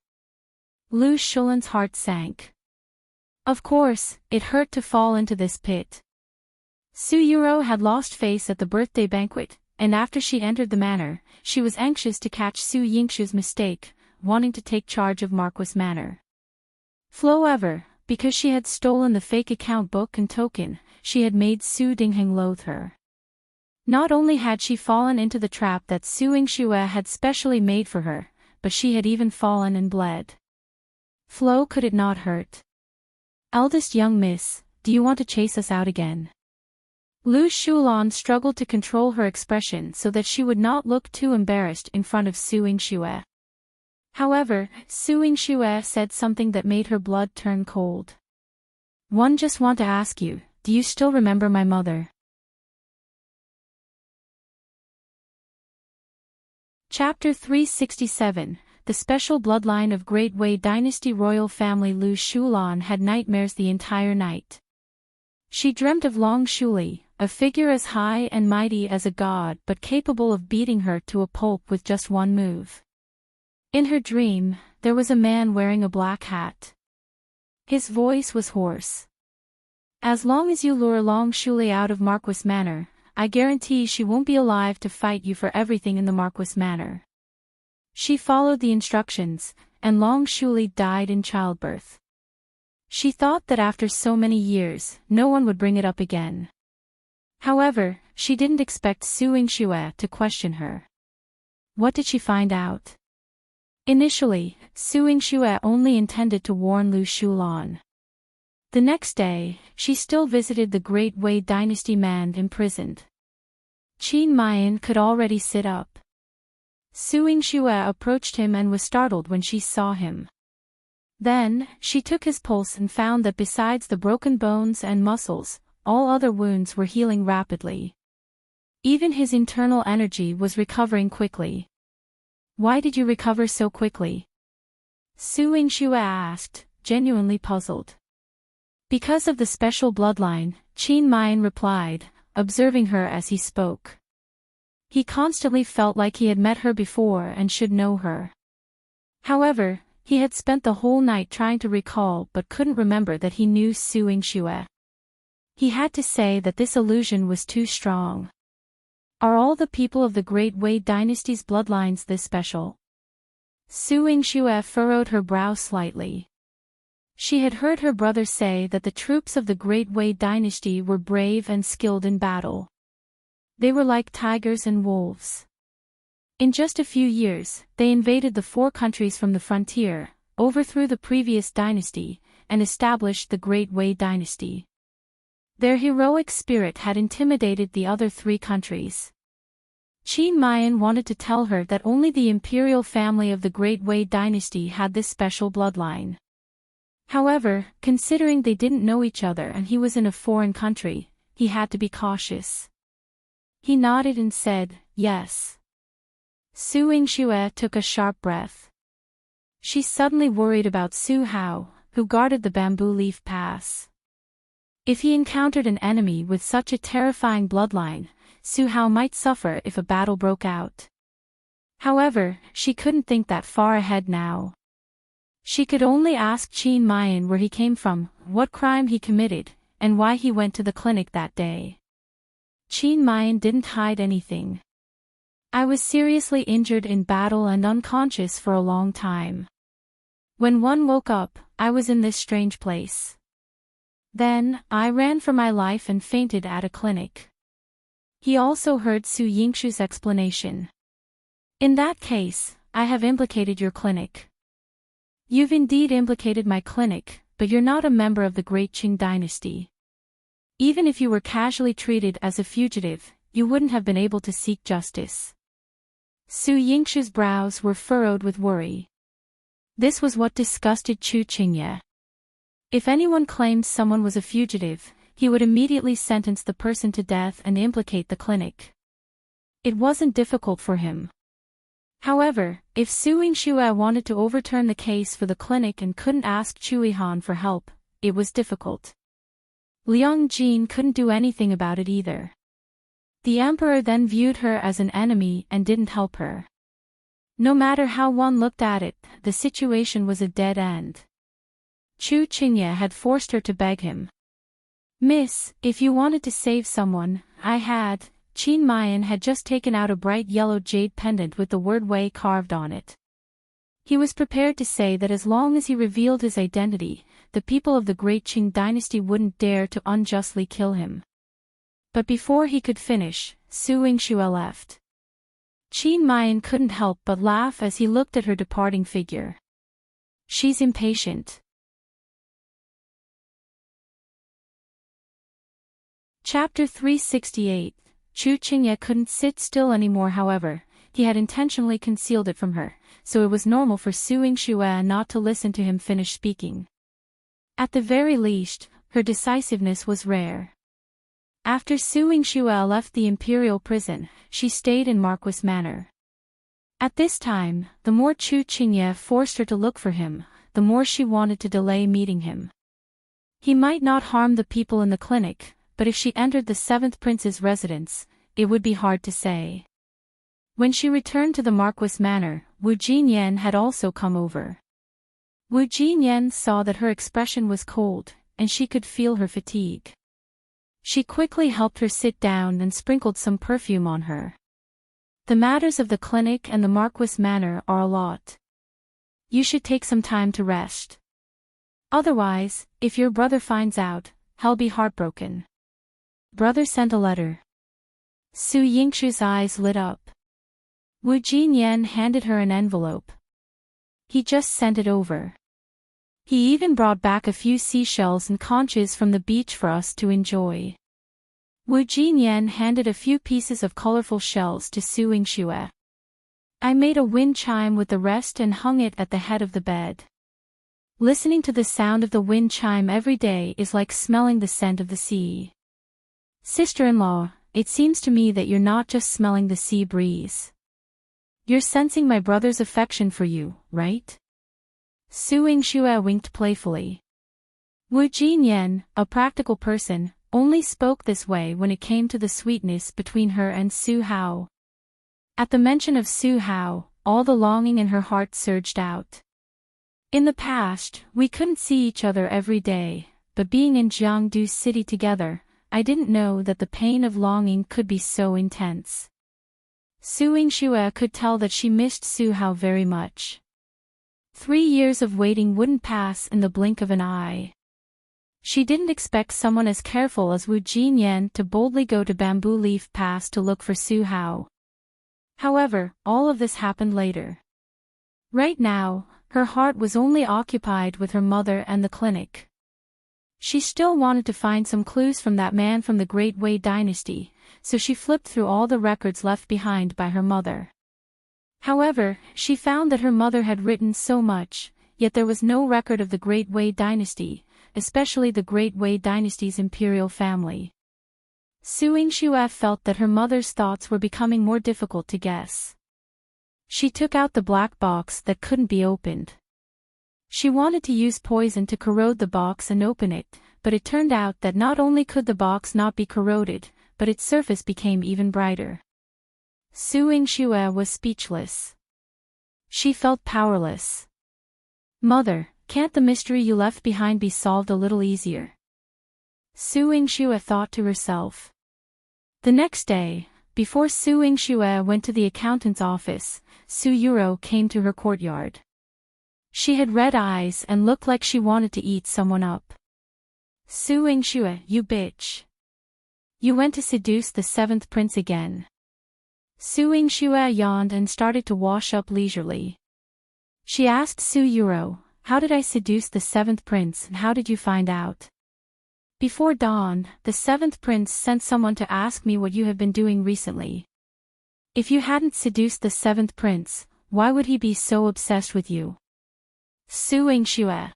Lu Shulan's heart sank. Of course, it hurt to fall into this pit. Su Yuro had lost face at the birthday banquet, and after she entered the manor, she was anxious to catch Su Yingxue's mistake, wanting to take charge of Marquis Manor. However, because she had stolen the fake account book and token, she had made Su Dingheng loathe her. Not only had she fallen into the trap that Su Yingxue had specially made for her, but she had even fallen and bled. Flo, could it not hurt? Eldest young miss, do you want to chase us out again? Lu Shulan struggled to control her expression so that she would not look too embarrassed in front of Su Yingxue. However, Su Yingxue said something that made her blood turn cold. One just want to ask you, do you still remember my mother? Chapter 367, The Special Bloodline of Great Wei Dynasty Royal Family. Lu Shulan had nightmares the entire night. She dreamt of Long Shuli, a figure as high and mighty as a god but capable of beating her to a pulp with just one move. In her dream, there was a man wearing a black hat. His voice was hoarse. As long as you lure Long Shuli out of Marquis Manor, I guarantee she won't be alive to fight you for everything in the Marquis Manor. She followed the instructions, and Long Shuli died in childbirth. She thought that after so many years, no one would bring it up again. However, she didn't expect Su Yingxue to question her. What did she find out? Initially, Su Yingxue only intended to warn Lu Shulan. The next day, she still visited the Great Wei Dynasty man imprisoned. Qin Mayan could already sit up. Su Yingxue approached him and was startled when she saw him. Then, she took his pulse and found that besides the broken bones and muscles, all other wounds were healing rapidly. Even his internal energy was recovering quickly. Why did you recover so quickly? Yingxue asked, genuinely puzzled. Because of the special bloodline, Qin Mian replied, observing her as he spoke. He constantly felt like he had met her before and should know her. However, he had spent the whole night trying to recall but couldn't remember that he knew Yingxue. He had to say that this illusion was too strong. Are all the people of the Great Wei Dynasty's bloodlines this special? Yingxue furrowed her brow slightly. She had heard her brother say that the troops of the Great Wei Dynasty were brave and skilled in battle. They were like tigers and wolves. In just a few years, they invaded the 4 countries from the frontier, overthrew the previous dynasty, and established the Great Wei Dynasty. Their heroic spirit had intimidated the other 3 countries. Qin Mian wanted to tell her that only the imperial family of the Great Wei Dynasty had this special bloodline. However, considering they didn't know each other and he was in a foreign country, he had to be cautious. He nodded and said, yes. Yingxue took a sharp breath. She suddenly worried about Su Hao, who guarded the bamboo leaf pass. If he encountered an enemy with such a terrifying bloodline, Su Hao might suffer if a battle broke out. However, she couldn't think that far ahead now. She could only ask Qin Mian where he came from, what crime he committed, and why he went to the clinic that day. Qin Mian didn't hide anything. I was seriously injured in battle and unconscious for a long time. When one woke up, I was in this strange place. Then, I ran for my life and fainted at a clinic. He also heard Su Yingxue's explanation. In that case, I have implicated your clinic. You've indeed implicated my clinic, but you're not a member of the Great Qing Dynasty. Even if you were casually treated as a fugitive, you wouldn't have been able to seek justice. Su Yingxue's brows were furrowed with worry. This was what disgusted Chu Chengye. If anyone claimed someone was a fugitive, he would immediately sentence the person to death and implicate the clinic. It wasn't difficult for him. However, if Yingxue wanted to overturn the case for the clinic and couldn't ask Chu Yihan for help, it was difficult. Liang Jin couldn't do anything about it either. The emperor then viewed her as an enemy and didn't help her. No matter how one looked at it, the situation was a dead end. Chu Chengye had forced her to beg him. Miss, if you wanted to save someone, I had. Qin Mian had just taken out a bright yellow jade pendant with the word Wei carved on it. He was prepared to say that as long as he revealed his identity, the people of the Great Qing Dynasty wouldn't dare to unjustly kill him. But before he could finish, Yingxue left. Qin Mian couldn't help but laugh as he looked at her departing figure. She's impatient. Chapter 368. Chu Chengye couldn't sit still anymore. However, he had intentionally concealed it from her, so it was normal for Yingxue not to listen to him finish speaking. At the very least, her decisiveness was rare. After Yingxue left the imperial prison, she stayed in Marquis Manor. At this time, the more Chu Chengye forced her to look for him, the more she wanted to delay meeting him. He might not harm the people in the clinic, but if she entered the 7th prince's residence, it would be hard to say. When she returned to the Marquis Manor, Wu Jinyan had also come over. Wu Jinyan saw that her expression was cold, and she could feel her fatigue. She quickly helped her sit down and sprinkled some perfume on her. The matters of the clinic and the Marquis Manor are a lot. You should take some time to rest. Otherwise, if your brother finds out, he'll be heartbroken. Brother sent a letter. Yingxue's eyes lit up. Wu Jinyan handed her an envelope. He just sent it over. He even brought back a few seashells and conches from the beach for us to enjoy. Wu Jinyan handed a few pieces of colorful shells to Yingxue. I made a wind chime with the rest and hung it at the head of the bed. Listening to the sound of the wind chime every day is like smelling the scent of the sea. Sister-in-law, it seems to me that you're not just smelling the sea breeze. You're sensing my brother's affection for you, right? Su Yingxue winked playfully. Wu Jinyan, a practical person, only spoke this way when it came to the sweetness between her and Su Hao. At the mention of Su Hao, all the longing in her heart surged out. In the past, we couldn't see each other every day, but being in Jiangdu City together, I didn't know that the pain of longing could be so intense. Su Yingxue could tell that she missed Su Hao very much. 3 years of waiting wouldn't pass in the blink of an eye. She didn't expect someone as careful as Wu Jinyan to boldly go to Bamboo Leaf Pass to look for Su Hao. However, all of this happened later. Right now, her heart was only occupied with her mother and the clinic. She still wanted to find some clues from that man from the Great Wei Dynasty, so she flipped through all the records left behind by her mother. However, she found that her mother had written so much, yet there was no record of the Great Wei Dynasty, especially the Great Wei Dynasty's imperial family. Su Yingxue felt that her mother's thoughts were becoming more difficult to guess. She took out the black box that couldn't be opened. She wanted to use poison to corrode the box and open it, but it turned out that not only could the box not be corroded, but its surface became even brighter. Su Yingxue was speechless. She felt powerless. Mother, can't the mystery you left behind be solved a little easier? Su Yingxue thought to herself. The next day, before Su Yingxue went to the accountant's office, Su Yuro came to her courtyard. She had red eyes and looked like she wanted to eat someone up. Su Yingxue, you bitch. You went to seduce the 7th prince again. Su Yingxue yawned and started to wash up leisurely. She asked Su Yuro, how did I seduce the 7th prince and how did you find out? Before dawn, the 7th prince sent someone to ask me what you have been doing recently. If you hadn't seduced the 7th prince, why would he be so obsessed with you? Su Yingxue.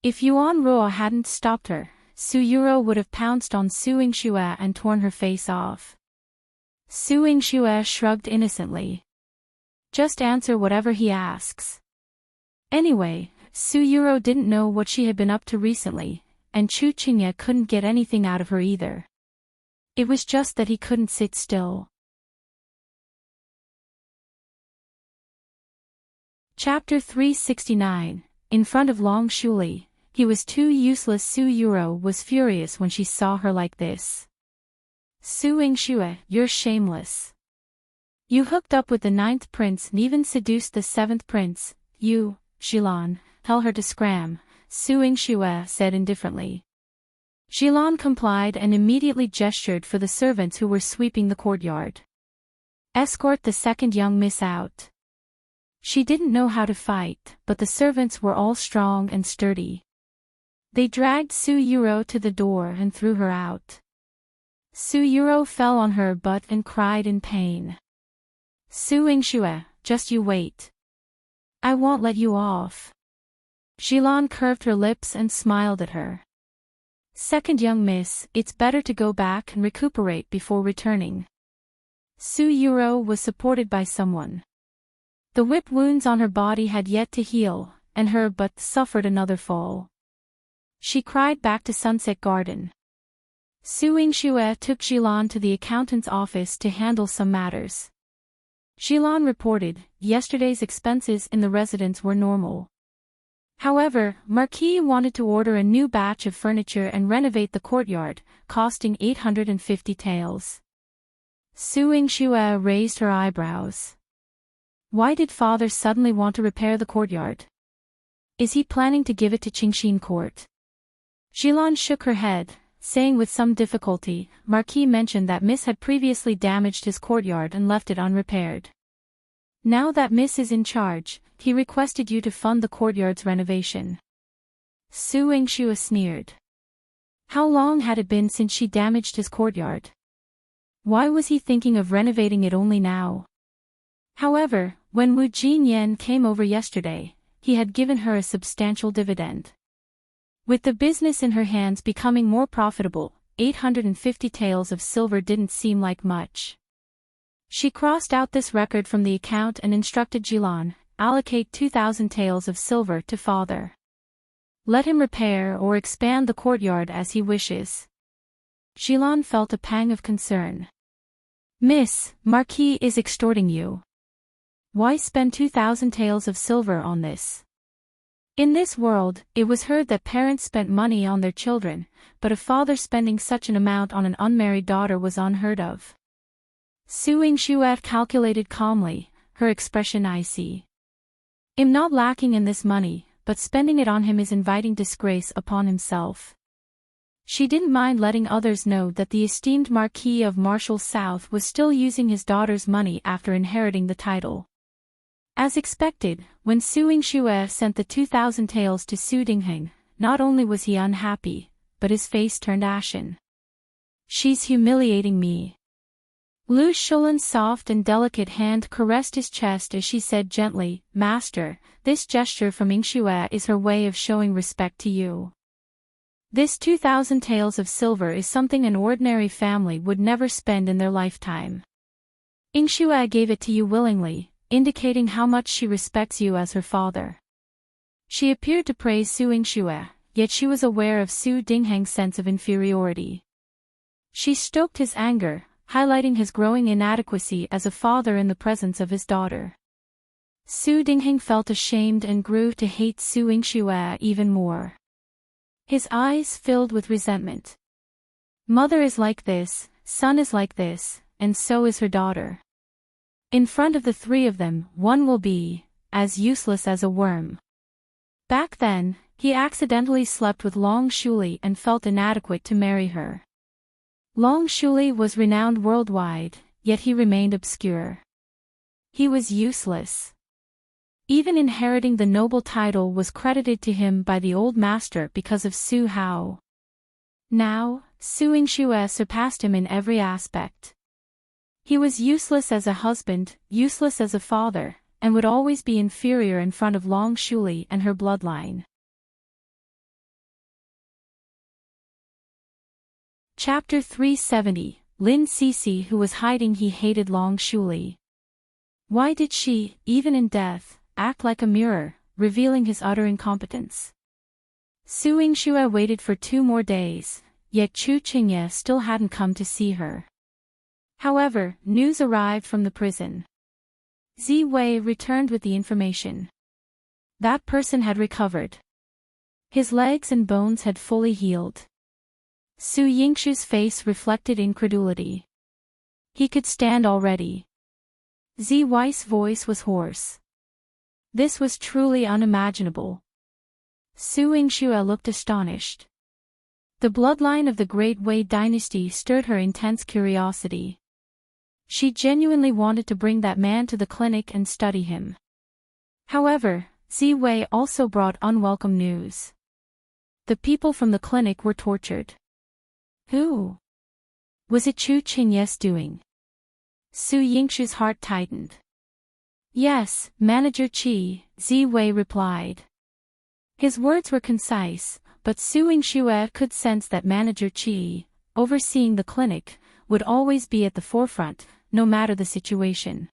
If Yuan Ruo hadn't stopped her, Su Yuro would have pounced on Su Yingxue and torn her face off. Su Yingxue shrugged innocently. Just answer whatever he asks. Anyway, Su Yuro didn't know what she had been up to recently, and Chu Chengye couldn't get anything out of her either. It was just that he couldn't sit still. Chapter 369. In front of Long Shuli, he was too useless. Su Yuro was furious when she saw her like this. Su Yingxue, you're shameless. You hooked up with the 9th prince and even seduced the 7th prince. You, Shulan, tell her to scram, Su Yingxue said indifferently. Shulan complied and immediately gestured for the servants who were sweeping the courtyard. Escort the 2nd young miss out. She didn't know how to fight, but the servants were all strong and sturdy. They dragged Su Yuro to the door and threw her out. Su Yuro fell on her butt and cried in pain. Su Yingxue, just you wait. I won't let you off. Shulan curved her lips and smiled at her. 2nd young miss, it's better to go back and recuperate before returning. Su Yuro was supported by someone. The whip wounds on her body had yet to heal, and her butt suffered another fall. She cried back to Sunset Garden. Su Yingxue took Shulan to the accountant's office to handle some matters. Shulan reported, yesterday's expenses in the residence were normal. However, Marquis wanted to order a new batch of furniture and renovate the courtyard, costing 850 taels. Su Yingxue raised her eyebrows. Why did father suddenly want to repair the courtyard? Is he planning to give it to Qingxin Court? Shulan shook her head, saying with some difficulty, Marquis mentioned that Miss had previously damaged his courtyard and left it unrepaired. Now that Miss is in charge, he requested you to fund the courtyard's renovation. Su Yingxue sneered. How long had it been since she damaged his courtyard? Why was he thinking of renovating it only now? However, when Wu Jinyan came over yesterday, he had given her a substantial dividend. With the business in her hands becoming more profitable, 850 taels of silver didn't seem like much. She crossed out this record from the account and instructed Jilan, allocate 2,000 taels of silver to father. Let him repair or expand the courtyard as he wishes. Shulan felt a pang of concern. Miss, Marquis is extorting you. Why spend 2,000 taels of silver on this? In this world, it was heard that parents spent money on their children, but a father spending such an amount on an unmarried daughter was unheard of. Yingxue calculated calmly, her expression icy. I'm not lacking in this money, but spending it on him is inviting disgrace upon himself. She didn't mind letting others know that the esteemed Marquis of Marshall South was still using his daughter's money after inheriting the title. As expected, when Yingxue sent the 2,000 taels to Dingheng, not only was he unhappy, but his face turned ashen. She's humiliating me. Shulan's soft and delicate hand caressed his chest as she said gently, Master, this gesture from Yingxue is her way of showing respect to you. This 2,000 taels of silver is something an ordinary family would never spend in their lifetime. Yingxue gave it to you willingly, indicating how much she respects you as her father. She appeared to praise Yingxue, yet she was aware of Dingheng's sense of inferiority. She stoked his anger, highlighting his growing inadequacy as a father in the presence of his daughter. Dingheng felt ashamed and grew to hate Yingxue even more. His eyes filled with resentment. Mother is like this, son is like this, and so is her daughter. In front of the three of them, one will be as useless as a worm. Back then, he accidentally slept with Long Shuli and felt inadequate to marry her. Long Shuli was renowned worldwide, yet he remained obscure. He was useless. Even inheriting the noble title was credited to him by the old master because of Su Hao. Now, Yingxue surpassed him in every aspect. He was useless as a husband, useless as a father, and would always be inferior in front of Long Shuli and her bloodline. Chapter 370, Lin Sisi who was hiding he hated Long Shuli. Why did she, even in death, act like a mirror, revealing his utter incompetence? Yingxue waited for 2 more days, yet Chengye still hadn't come to see her. However, news arrived from the prison. Ziwei returned with the information. That person had recovered. His legs and bones had fully healed. Yingxue's face reflected incredulity. He could stand already. Ziwei's voice was hoarse. This was truly unimaginable. Yingxue looked astonished. The bloodline of the Great Wei Dynasty stirred her intense curiosity. She genuinely wanted to bring that man to the clinic and study him. However, Ziwei also brought unwelcome news. The people from the clinic were tortured. Who? Was it Chengye's doing? Yingxue's heart tightened. Yes, Manager Qi, Ziwei replied. His words were concise, but Yingxue could sense that Manager Qi, overseeing the clinic, would always be at the forefront, no matter the situation.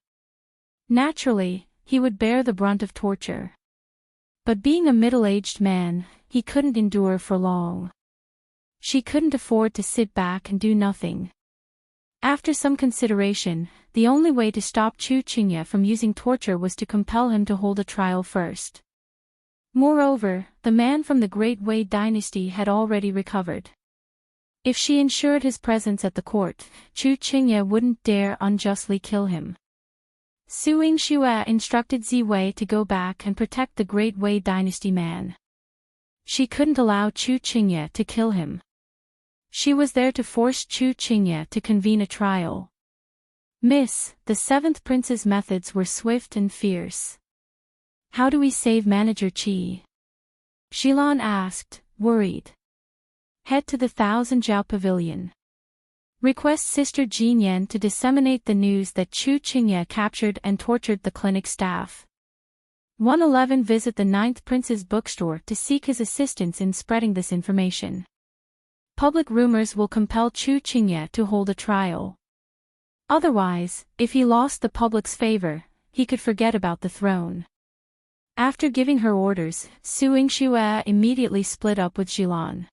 Naturally, he would bear the brunt of torture. But being a middle-aged man, he couldn't endure for long. She couldn't afford to sit back and do nothing. After some consideration, the only way to stop Chengye from using torture was to compel him to hold a trial first. Moreover, the man from the Great Wei Dynasty had already recovered. If she ensured his presence at the court, Chengye wouldn't dare unjustly kill him. Yingxue instructed Ziwei to go back and protect the Great Wei Dynasty man. She couldn't allow Chengye to kill him. She was there to force Chengye to convene a trial. Miss, the 7th prince's methods were swift and fierce. How do we save Manager Qi? Shulan asked, worried. Head to the 1000 Jiao Pavilion. Request Sister Jinling to disseminate the news that Chengye captured and tortured the clinic staff. 111 Visit the 9th Prince's bookstore to seek his assistance in spreading this information. Public rumors will compel Chengye to hold a trial. Otherwise, if he lost the public's favor, he could forget about the throne. After giving her orders, Yingxue immediately split up with Shulan.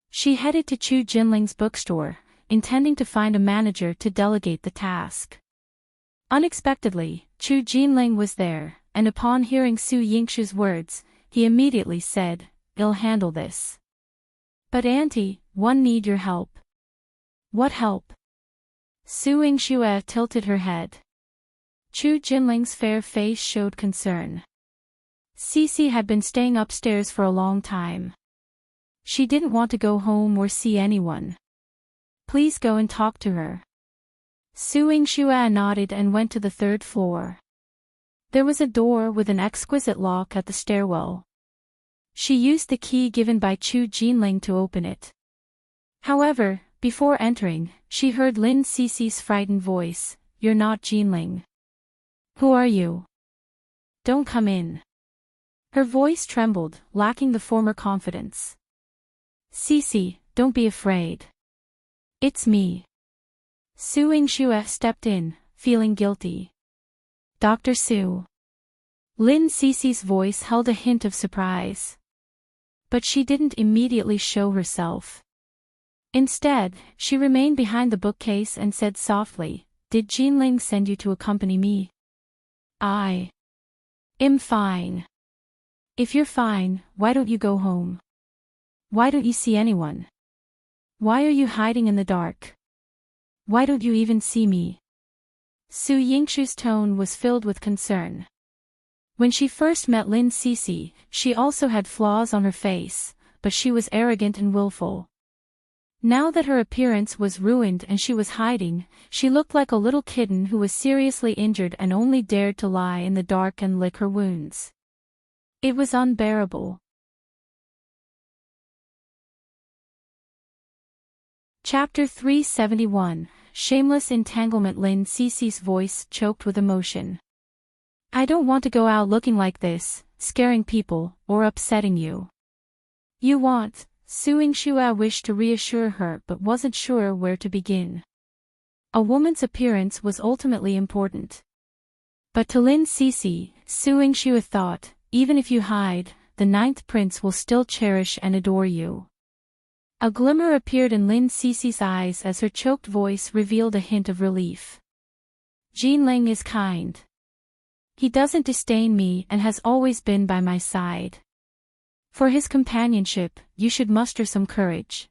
She headed to Chu Jinling's bookstore, intending to find a manager to delegate the task. Unexpectedly, Chu Jinling was there, and upon hearing Su Yingxue's words, he immediately said, "I'll handle this." "But Auntie, one need your help." "What help?" Su Yingxue tilted her head. Chu Jinling's fair face showed concern. Sisi had been staying upstairs for a long time. She didn't want to go home or see anyone. "Please go and talk to her." Su Yingxue nodded and went to the third floor. There was a door with an exquisite lock at the stairwell. She used the key given by Chu Jinling to open it. However, before entering, she heard Lin Sisi's frightened voice, "You're not Jinling. Who are you? Don't come in." Her voice trembled, lacking the former confidence. "Sisi, don't be afraid. It's me." Su Yingxue stepped in, feeling guilty. "Dr. Su." Lin Sisi's voice held a hint of surprise. But she didn't immediately show herself. Instead, she remained behind the bookcase and said softly, "Did Jinling send you to accompany me?" "I am fine." "If you're fine, why don't you go home? Why don't you see anyone? Why are you hiding in the dark? Why don't you even see me?" Su Yingxue's tone was filled with concern. When she first met Lin Sisi, she also had flaws on her face, but she was arrogant and willful. Now that her appearance was ruined and she was hiding, she looked like a little kitten who was seriously injured and only dared to lie in the dark and lick her wounds. It was unbearable. Chapter 371, Shameless Entanglement. Lin Sisi's voice choked with emotion. "I don't want to go out looking like this, scaring people, or upsetting you." "You want..." Su Yingxue wished to reassure her but wasn't sure where to begin. A woman's appearance was ultimately important. But to Lin Sisi, Su Yingxue thought, even if you hide, the ninth prince will still cherish and adore you. A glimmer appeared in Lin Sisi's eyes as her choked voice revealed a hint of relief. "Jinling is kind. He doesn't disdain me and has always been by my side. For his companionship, you should muster some courage.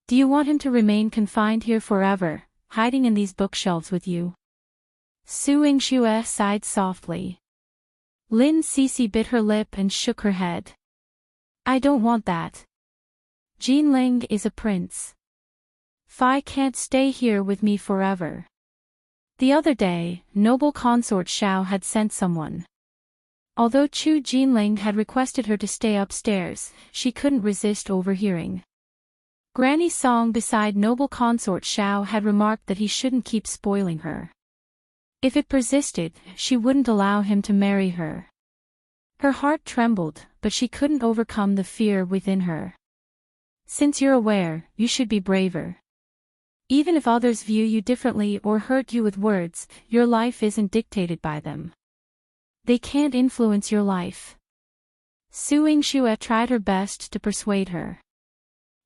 Do you want him to remain confined here forever, hiding in these bookshelves with you?" Su Yingxue sighed softly. Lin Sisi bit her lip and shook her head. "I don't want that. Jinling is a prince. Fi can't stay here with me forever." The other day, noble consort Shao had sent someone. Although Chu Jinling had requested her to stay upstairs, she couldn't resist overhearing. Granny Song beside noble consort Shao had remarked that he shouldn't keep spoiling her. If it persisted, she wouldn't allow him to marry her. Her heart trembled, but she couldn't overcome the fear within her. "Since you're aware, you should be braver. Even if others view you differently or hurt you with words, your life isn't dictated by them. They can't influence your life." Su Yingxue tried her best to persuade her.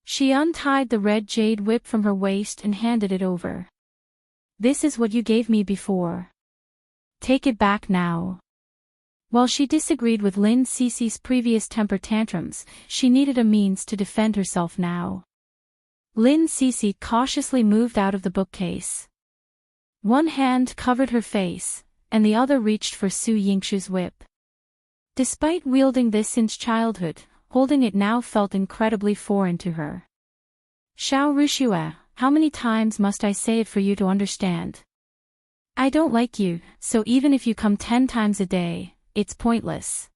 She untied the red jade whip from her waist and handed it over. "This is what you gave me before. Take it back now." While she disagreed with Lin Sisi's previous temper tantrums, she needed a means to defend herself now. Lin Sisi cautiously moved out of the bookcase. One hand covered her face, and the other reached for Su Yingxue's whip. Despite wielding this since childhood, holding it now felt incredibly foreign to her. "Shao Rushue, how many times must I say it for you to understand? I don't like you, so even if you come 10 times a day, it's pointless.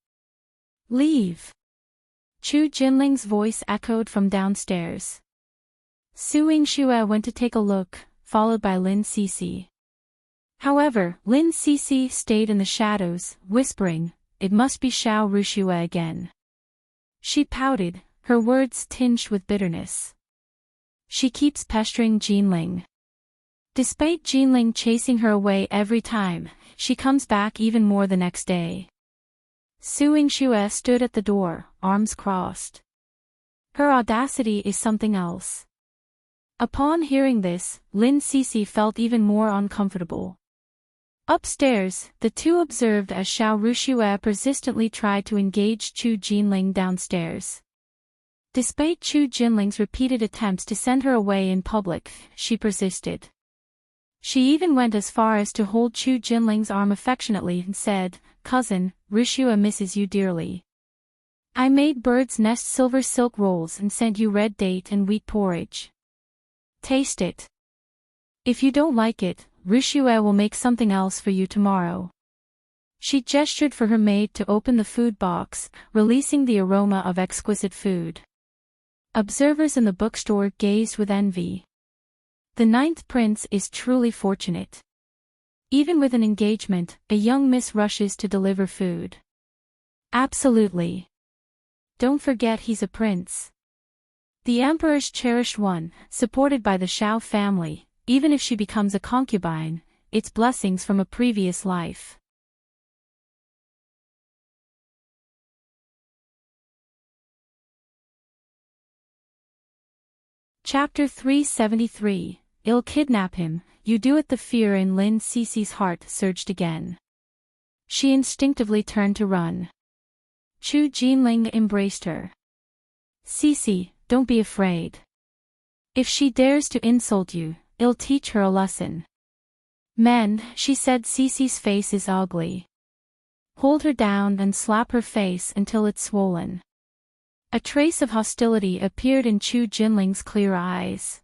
Leave." Chu Jinling's voice echoed from downstairs. Su Yingxue went to take a look, followed by Lin Sisi. However, Lin Sisi stayed in the shadows, whispering, "It must be Shao Rushue again." She pouted, her words tinged with bitterness. "She keeps pestering Jinling. Despite Jinling chasing her away every time, she comes back even more the next day. Su Yingxue stood at the door, arms crossed. Her audacity is something else. Upon hearing this, Sisi felt even more uncomfortable. Upstairs, the two observed as Yingxue persistently tried to engage Chu Jinling downstairs. Despite Chu Jinling's repeated attempts to send her away in public, she persisted. She even went as far as to hold Chu Jinling's arm affectionately and said, "Cousin, Yingxue misses you dearly. I made bird's nest silver silk rolls and sent you red date and wheat porridge. Taste it. If you don't like it, Yingxue will make something else for you tomorrow." She gestured for her maid to open the food box, releasing the aroma of exquisite food. Observers in the bookstore gazed with envy. The ninth prince is truly fortunate. Even with an engagement, a young miss rushes to deliver food. Absolutely. Don't forget he's a prince. The emperor's cherished one, supported by the Shao family, even if she becomes a concubine, it's blessings from a previous life. Chapter 373, I'll kidnap him, you do it. The fear in Sisi's heart surged again. She instinctively turned to run. Chu Jinling embraced her. "Sisi, don't be afraid. If she dares to insult you, I'll teach her a lesson." "Men," she said, "Sisi's face is ugly. Hold her down and slap her face until it's swollen." A trace of hostility appeared in Chu Jinling's clear eyes.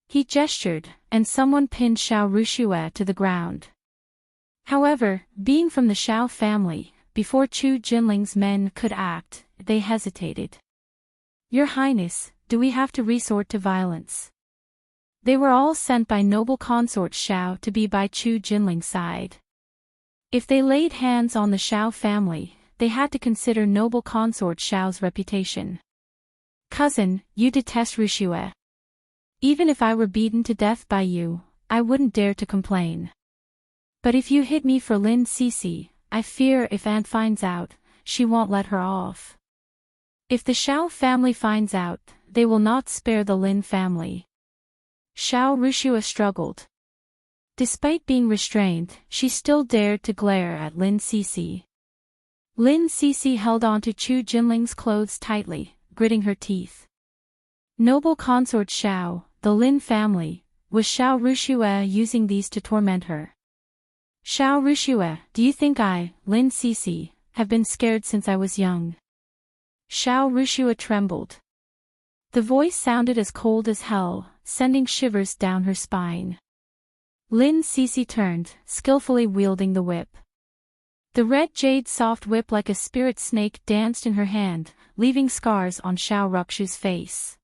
He gestured, and someone pinned Yingxue to the ground. However, being from the Shao family, before Chu Jinling's men could act, they hesitated. "Your Highness, do we have to resort to violence?" They were all sent by noble consort Shao to be by Chu Jinling's side. If they laid hands on the Shao family, they had to consider noble consort Shao's reputation. "Cousin, you detest Yingxue. Even if I were beaten to death by you, I wouldn't dare to complain. But if you hit me for Sisi, I fear if Aunt finds out, she won't let her off. If the Shao family finds out, they will not spare the Lin family." Yingxue struggled. Despite being restrained, she still dared to glare at Sisi. Sisi held on to Chu Jinling's clothes tightly, gritting her teeth. Noble consort Shao, the Lin family, was Yingxue using these to torment her? "Yingxue, do you think I, Sisi, have been scared since I was young?" Yingxue trembled. The voice sounded as cold as hell, sending shivers down her spine. Sisi turned, skillfully wielding the whip. The red jade soft whip like a spirit snake danced in her hand, leaving scars on Yingxue's face.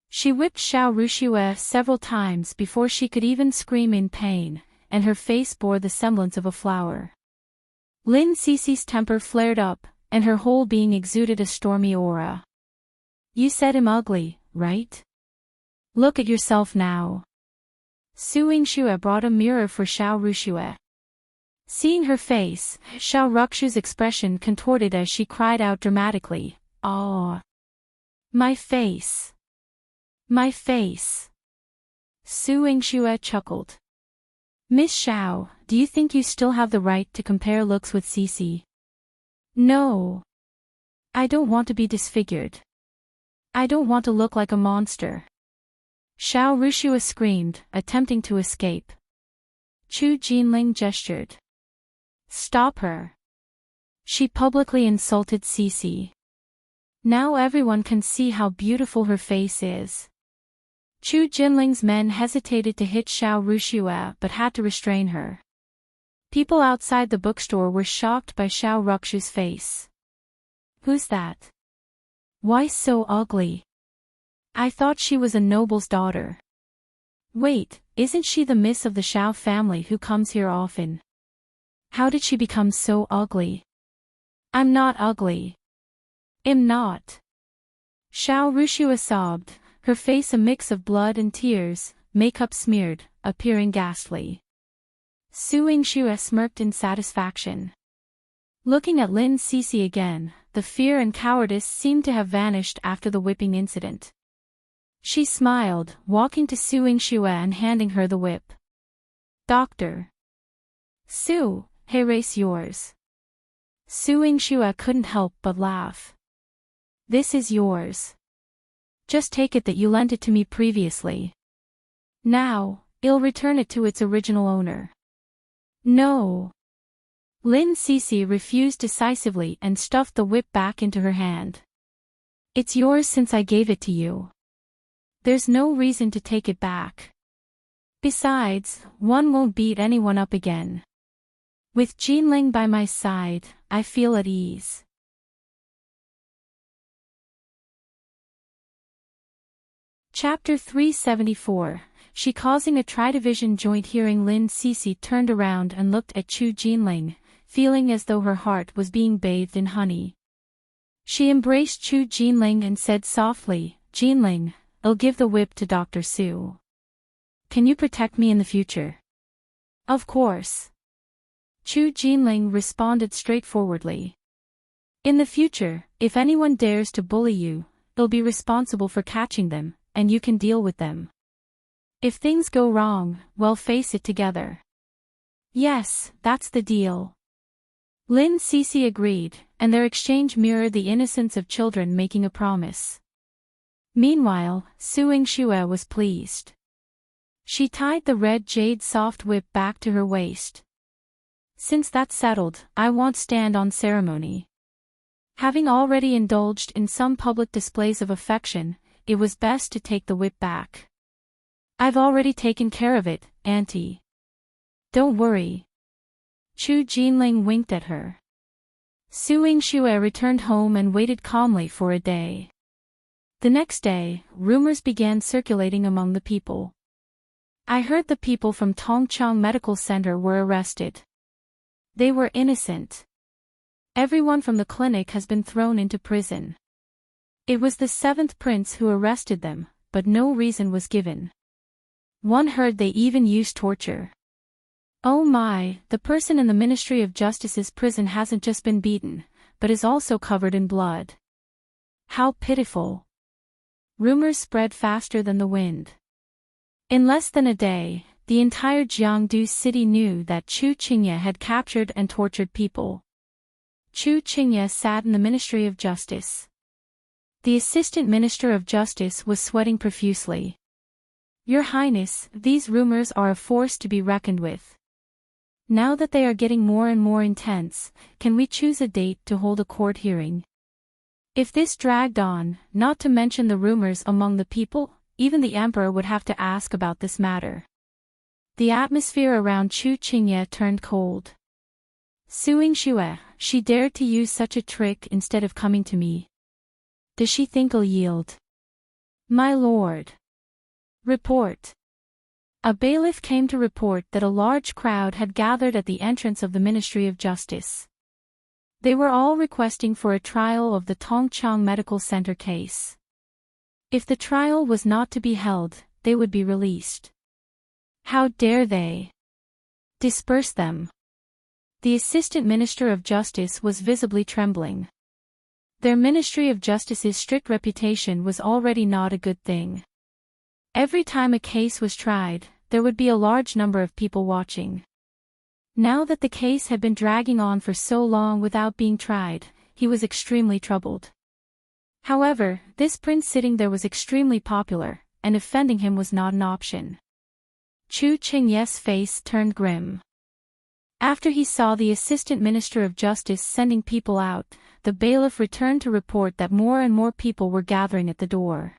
She whipped Yingxue several times before she could even scream in pain, and her face bore the semblance of a flower. Sisi's temper flared up, and her whole being exuded a stormy aura. "You said him ugly, right? Look at yourself now." Su Yingxue brought a mirror for Yingxue. Seeing her face, Yingxue's expression contorted as she cried out dramatically, "Oh! My face! My face!" Su Yingxue chuckled. "Miss Shao, do you think you still have the right to compare looks with Sisi?" "No. I don't want to be disfigured. I don't want to look like a monster." Yingxue screamed, attempting to escape. Chu Jinling gestured. "Stop her. She publicly insulted Sisi. Now everyone can see how beautiful her face is." Chu Jinling's men hesitated to hit Yingxue but had to restrain her. People outside the bookstore were shocked by Yingxue's face. "Who's that? Why so ugly? I thought she was a noble's daughter. Wait, isn't she the miss of the Shao family who comes here often? How did she become so ugly?" "I'm not ugly. I'm not." Yingxue sobbed, her face a mix of blood and tears, makeup smeared, appearing ghastly. Su Yingxue smirked in satisfaction. Looking at Lin Sisi again, the fear and cowardice seemed to have vanished after the whipping incident. She smiled, walking to Su Yingxue and handing her the whip. "Doctor." "Su, hey, race yours." Su Yingxue couldn't help but laugh. "This is yours. Just take it that you lent it to me previously. Now, I'll return it to its original owner." "No." Lin Sisi refused decisively and stuffed the whip back into her hand. "It's yours since I gave it to you. There's no reason to take it back. Besides, one won't beat anyone up again. With Jinling by my side, I feel at ease." Chapter 374. She causing a tri-division joint. Hearing Lin Sisi turned around and looked at Chu Jinling, feeling as though her heart was being bathed in honey. She embraced Chu Jinling and said softly, "Jinling, I'll give the whip to Dr. Su. Can you protect me in the future?" "Of course." Chu Jinling responded straightforwardly. "In the future, if anyone dares to bully you, I'll be responsible for catching them, and you can deal with them. If things go wrong, we'll face it together." "Yes, that's the deal." Lin Sisi agreed, and their exchange mirrored the innocence of children making a promise. Meanwhile, Su Yingxue was pleased. She tied the red jade soft whip back to her waist. "Since that's settled, I won't stand on ceremony." Having already indulged in some public displays of affection, it was best to take the whip back. "I've already taken care of it, Auntie. Don't worry." Chu Jinling winked at her. Su Yingxue returned home and waited calmly for a day. The next day, rumors began circulating among the people. "I heard the people from Tongchang Medical Center were arrested. They were innocent. Everyone from the clinic has been thrown into prison. It was the 7th prince who arrested them, but no reason was given. One heard they even used torture. Oh my, the person in the Ministry of Justice's prison hasn't just been beaten, but is also covered in blood. How pitiful." Rumors spread faster than the wind. In less than a day, the entire Jiangdu city knew that Chu Chengye had captured and tortured people. Chu Chengye sat in the Ministry of Justice. The Assistant Minister of Justice was sweating profusely. "Your Highness, these rumors are a force to be reckoned with. Now that they are getting more and more intense, can we choose a date to hold a court hearing? If this dragged on, not to mention the rumors among the people, even the emperor would have to ask about this matter." The atmosphere around Chu Chengye turned cold. Su Yingxue, she dared to use such a trick instead of coming to me. Does she think I'll yield? "My lord." "Report." A bailiff came to report that a large crowd had gathered at the entrance of the Ministry of Justice. They were all requesting for a trial of the Tongchang Medical Center case. If the trial was not to be held, they would be released. How dare they? Disperse them. The Assistant Minister of Justice was visibly trembling. Their Ministry of Justice's strict reputation was already not a good thing. Every time a case was tried, there would be a large number of people watching. Now that the case had been dragging on for so long without being tried, he was extremely troubled. However, this prince sitting there was extremely popular, and offending him was not an option. Chu Chengye's face turned grim. After he saw the Assistant Minister of Justice sending people out, the bailiff returned to report that more and more people were gathering at the door.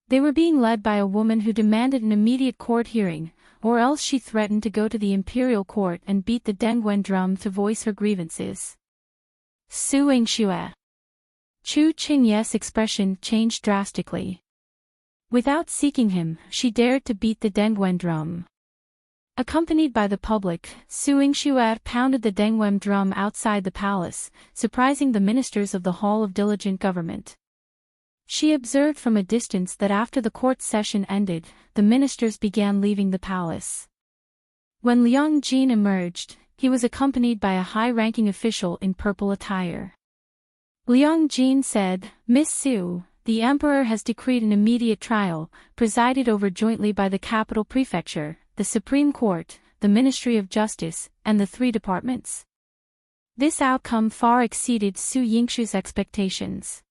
They were being led by a woman who demanded an immediate court hearing, or else she threatened to go to the imperial court and beat the Dingheng drum to voice her grievances. Su Yingxue. Chu Chengye's expression changed drastically. Without seeking him, she dared to beat the Dingheng drum. Accompanied by the public, Su Yingxue pounded the Dingheng drum outside the palace, surprising the ministers of the Hall of Diligent Government. She observed from a distance that after the court session ended, the ministers began leaving the palace. When Liang Jin emerged, he was accompanied by a high-ranking official in purple attire. Liang Jin said, "Miss Su, the Emperor has decreed an immediate trial, presided over jointly by the Capital Prefecture, the Supreme Court, the Ministry of Justice, and the 3 departments." This outcome far exceeded Su Yingxue's expectations.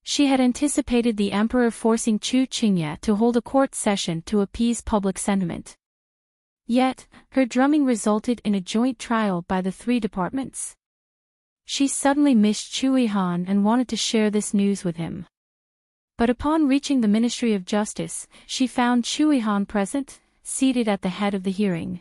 She had anticipated the Emperor forcing Chu Qingye to hold a court session to appease public sentiment. Yet, her drumming resulted in a joint trial by the 3 departments. She suddenly missed Chu Yihan and wanted to share this news with him. But upon reaching the Ministry of Justice, she found Chu Yihan present, seated at the head of the hearing.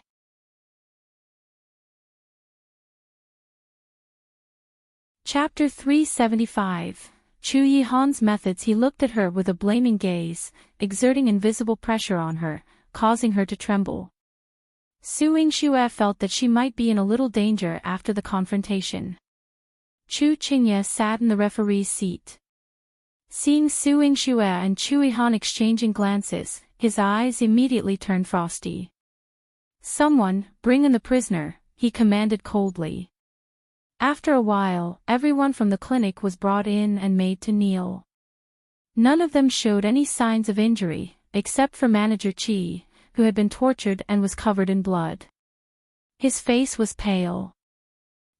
Chapter 375. Chu Yihan's methods. He looked at her with a blaming gaze, exerting invisible pressure on her, causing her to tremble. Su Yingxue felt that she might be in a little danger after the confrontation. Chu Qingye sat in the referee's seat. Seeing Su Yingxue and Chu Yihan exchanging glances, his eyes immediately turned frosty. "Someone, bring in the prisoner," he commanded coldly. After a while, everyone from the clinic was brought in and made to kneel. None of them showed any signs of injury, except for Manager Qi, who had been tortured and was covered in blood. His face was pale.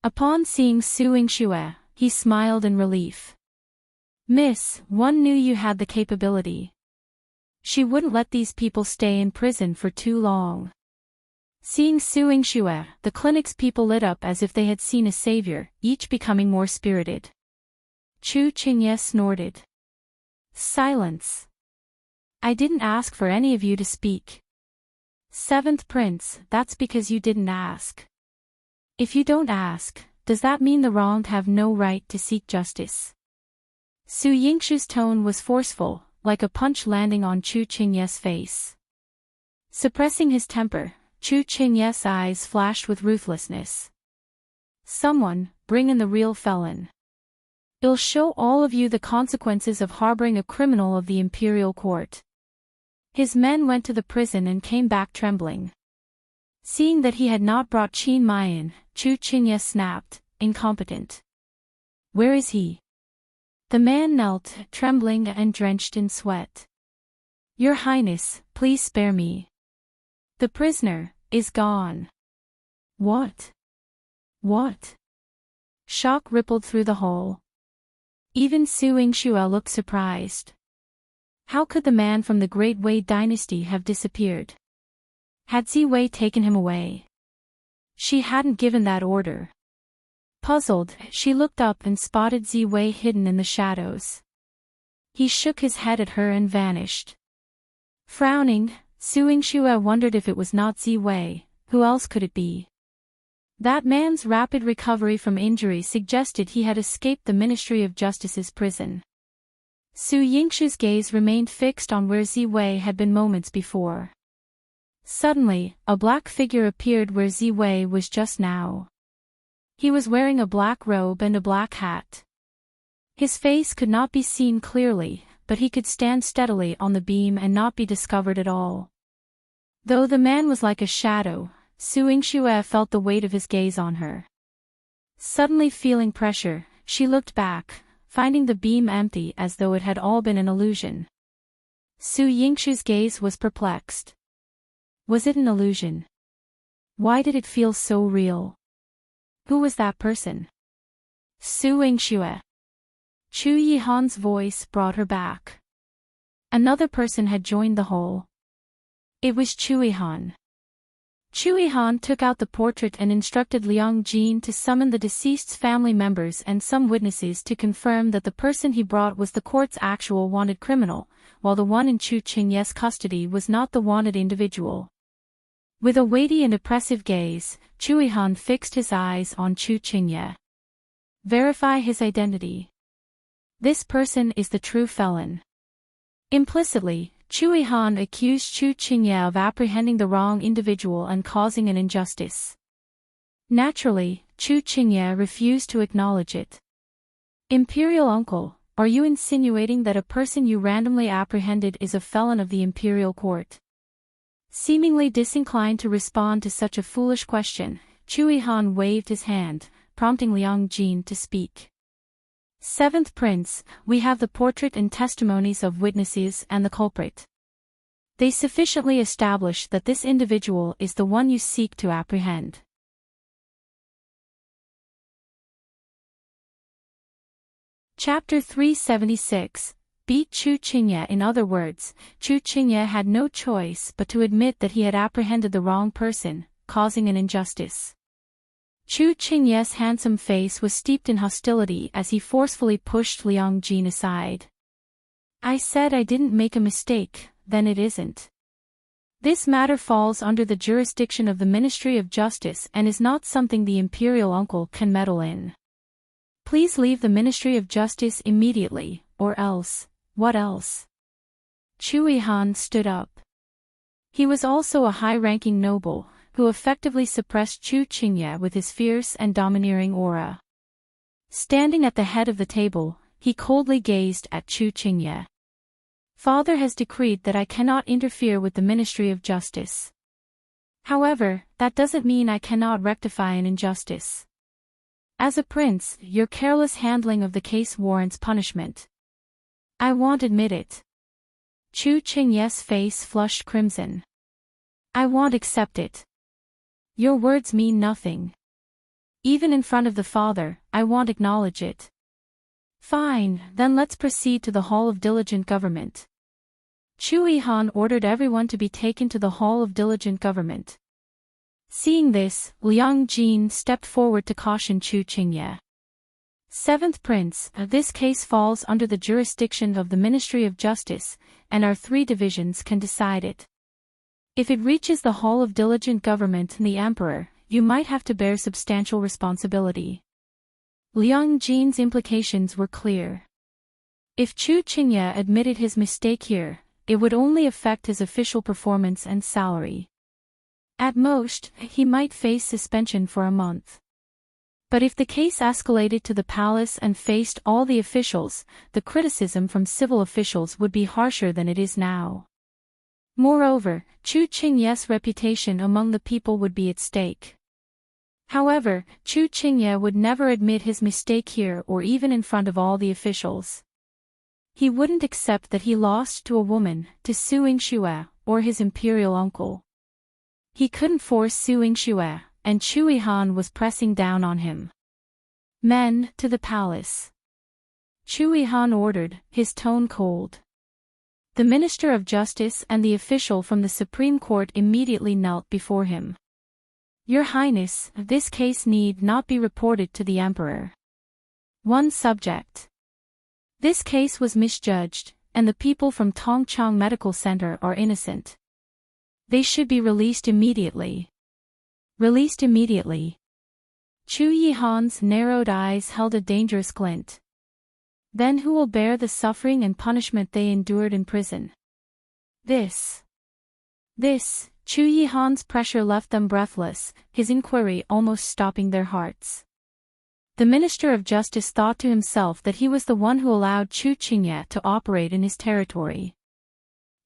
Upon seeing Su Yingxue, he smiled in relief. "Miss, one knew you had the capability. She wouldn't let these people stay in prison for too long." Seeing Su Yingxue, the clinic's people lit up as if they had seen a savior, each becoming more spirited. Chu Qingye snorted. "Silence. I didn't ask for any of you to speak. 7th Prince, that's because you didn't ask. If you don't ask, does that mean the wronged have no right to seek justice?" Su Yingxue's tone was forceful, like a punch landing on Chu Qingye's face. Suppressing his temper, Chu Qingye's eyes flashed with ruthlessness. "Someone, bring in the real felon. It'll show all of you the consequences of harboring a criminal of the imperial court." His men went to the prison and came back trembling. Seeing that he had not brought Qin Mayan, Chu Qingye snapped, "Incompetent. Where is he?" The man knelt, trembling and drenched in sweat. "Your Highness, please spare me. The prisoner is gone." "What? What?" Shock rippled through the hall. Even Su Yingxue looked surprised. How could the man from the Great Wei Dynasty have disappeared? Had Ziwei taken him away? She hadn't given that order. Puzzled, she looked up and spotted Ziwei hidden in the shadows. He shook his head at her and vanished. Frowning, Su Yingxue wondered if it was not Ziwei, who else could it be? That man's rapid recovery from injury suggested he had escaped the Ministry of Justice's prison. Su Yingxue's gaze remained fixed on where Ziwei had been moments before. Suddenly, a black figure appeared where Ziwei was just now. He was wearing a black robe and a black hat. His face could not be seen clearly, but he could stand steadily on the beam and not be discovered at all. Though the man was like a shadow, Su Yingxue felt the weight of his gaze on her. Suddenly feeling pressure, she looked back, finding the beam empty as though it had all been an illusion. Su Yingxue's gaze was perplexed. Was it an illusion? Why did it feel so real? Who was that person? Su Yingxue. Chu Yihan's voice brought her back. Another person had joined the hall. It was Chu Yihan. Chu Yihan took out the portrait and instructed Liang Jin to summon the deceased's family members and some witnesses to confirm that the person he brought was the court's actual wanted criminal, while the one in Chu Qingye's custody was not the wanted individual. With a weighty and oppressive gaze, Chu Yihan fixed his eyes on Chu Qingye. Verify his identity. This person is the true felon. Implicitly, Chu Yihan accused Chu Qingye of apprehending the wrong individual and causing an injustice. Naturally, Chu Qingye refused to acknowledge it. Imperial uncle, are you insinuating that a person you randomly apprehended is a felon of the imperial court? Seemingly disinclined to respond to such a foolish question, Chu Yihan waved his hand, prompting Liang Jin to speak. Seventh Prince, we have the portrait and testimonies of witnesses and the culprit. They sufficiently establish that this individual is the one you seek to apprehend. Chapter 376. Beat Chu Chengye. In other words, Chu Chengye had no choice but to admit that he had apprehended the wrong person, causing an injustice. Chu Chengye's handsome face was steeped in hostility as he forcefully pushed Liang Jin aside. I said I didn't make a mistake, then it isn't. This matter falls under the jurisdiction of the Ministry of Justice and is not something the imperial uncle can meddle in. Please leave the Ministry of Justice immediately, or else. What else? Chu Yihan stood up. He was also a high-ranking noble, who effectively suppressed Chu Chengye with his fierce and domineering aura. Standing at the head of the table, he coldly gazed at Chu Chengye. Father has decreed that I cannot interfere with the Ministry of Justice. However, that doesn't mean I cannot rectify an injustice. As a prince, your careless handling of the case warrants punishment. I won't admit it. Chu Chengye's face flushed crimson. I won't accept it. Your words mean nothing. Even in front of the father, I won't acknowledge it. Fine, then let's proceed to the Hall of Diligent Government. Chu Yihan ordered everyone to be taken to the Hall of Diligent Government. Seeing this, Liang Jin stepped forward to caution Chu Chengye. Seventh Prince, this case falls under the jurisdiction of the Ministry of Justice, and our 3 divisions can decide it. If it reaches the Hall of Diligent Government and the Emperor, you might have to bear substantial responsibility. Liang Jin's implications were clear. If Chu Chengye admitted his mistake here, it would only affect his official performance and salary. At most, he might face suspension for a month. But if the case escalated to the palace and faced all the officials, the criticism from civil officials would be harsher than it is now. Moreover, Chu Chengye's reputation among the people would be at stake. However, Chu Chengye would never admit his mistake here or even in front of all the officials. He wouldn't accept that he lost to a woman, to Yingxue, or his imperial uncle. He couldn't force Yingxue, and Chu Yihan was pressing down on him. Men, to the palace. Chu Yihan ordered, his tone cold. The Minister of Justice and the official from the Supreme Court immediately knelt before him. Your Highness, this case need not be reported to the Emperor. One subject. This case was misjudged, and the people from Tongchang Medical Center are innocent. They should be released immediately. Released immediately. Chu Yihan's narrowed eyes held a dangerous glint. Then who will bear the suffering and punishment they endured in prison? This, Chu Yihan's pressure left them breathless, his inquiry almost stopping their hearts. The Minister of Justice thought to himself that he was the one who allowed Chu Chengye to operate in his territory.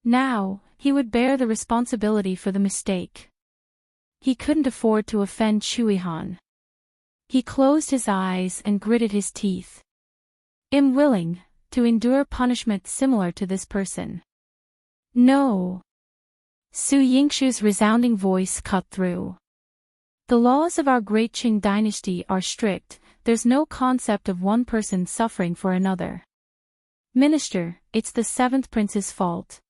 Now, he would bear the responsibility for the mistake. He couldn't afford to offend Chu Yihan. He closed his eyes and gritted his teeth. I'm willing to endure punishment similar to this person. No. Su Yingxue's resounding voice cut through. The laws of our great Qing dynasty are strict, there's no concept of one person suffering for another. Minister, it's the 7th Prince's fault.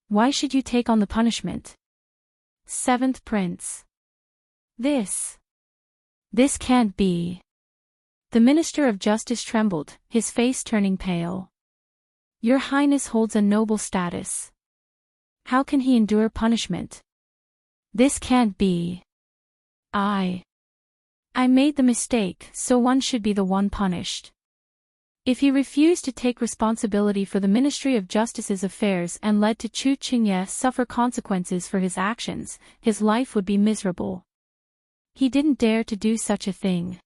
Why should you take on the punishment? 7th Prince. This can't be. The Minister of Justice trembled, his face turning pale. Your Highness holds a noble status. How can he endure punishment? This can't be. I made the mistake, so one should be the one punished. If he refused to take responsibility for the Ministry of Justice's affairs and led to Chu Chengye suffer consequences for his actions, his life would be miserable. He didn't dare to do such a thing.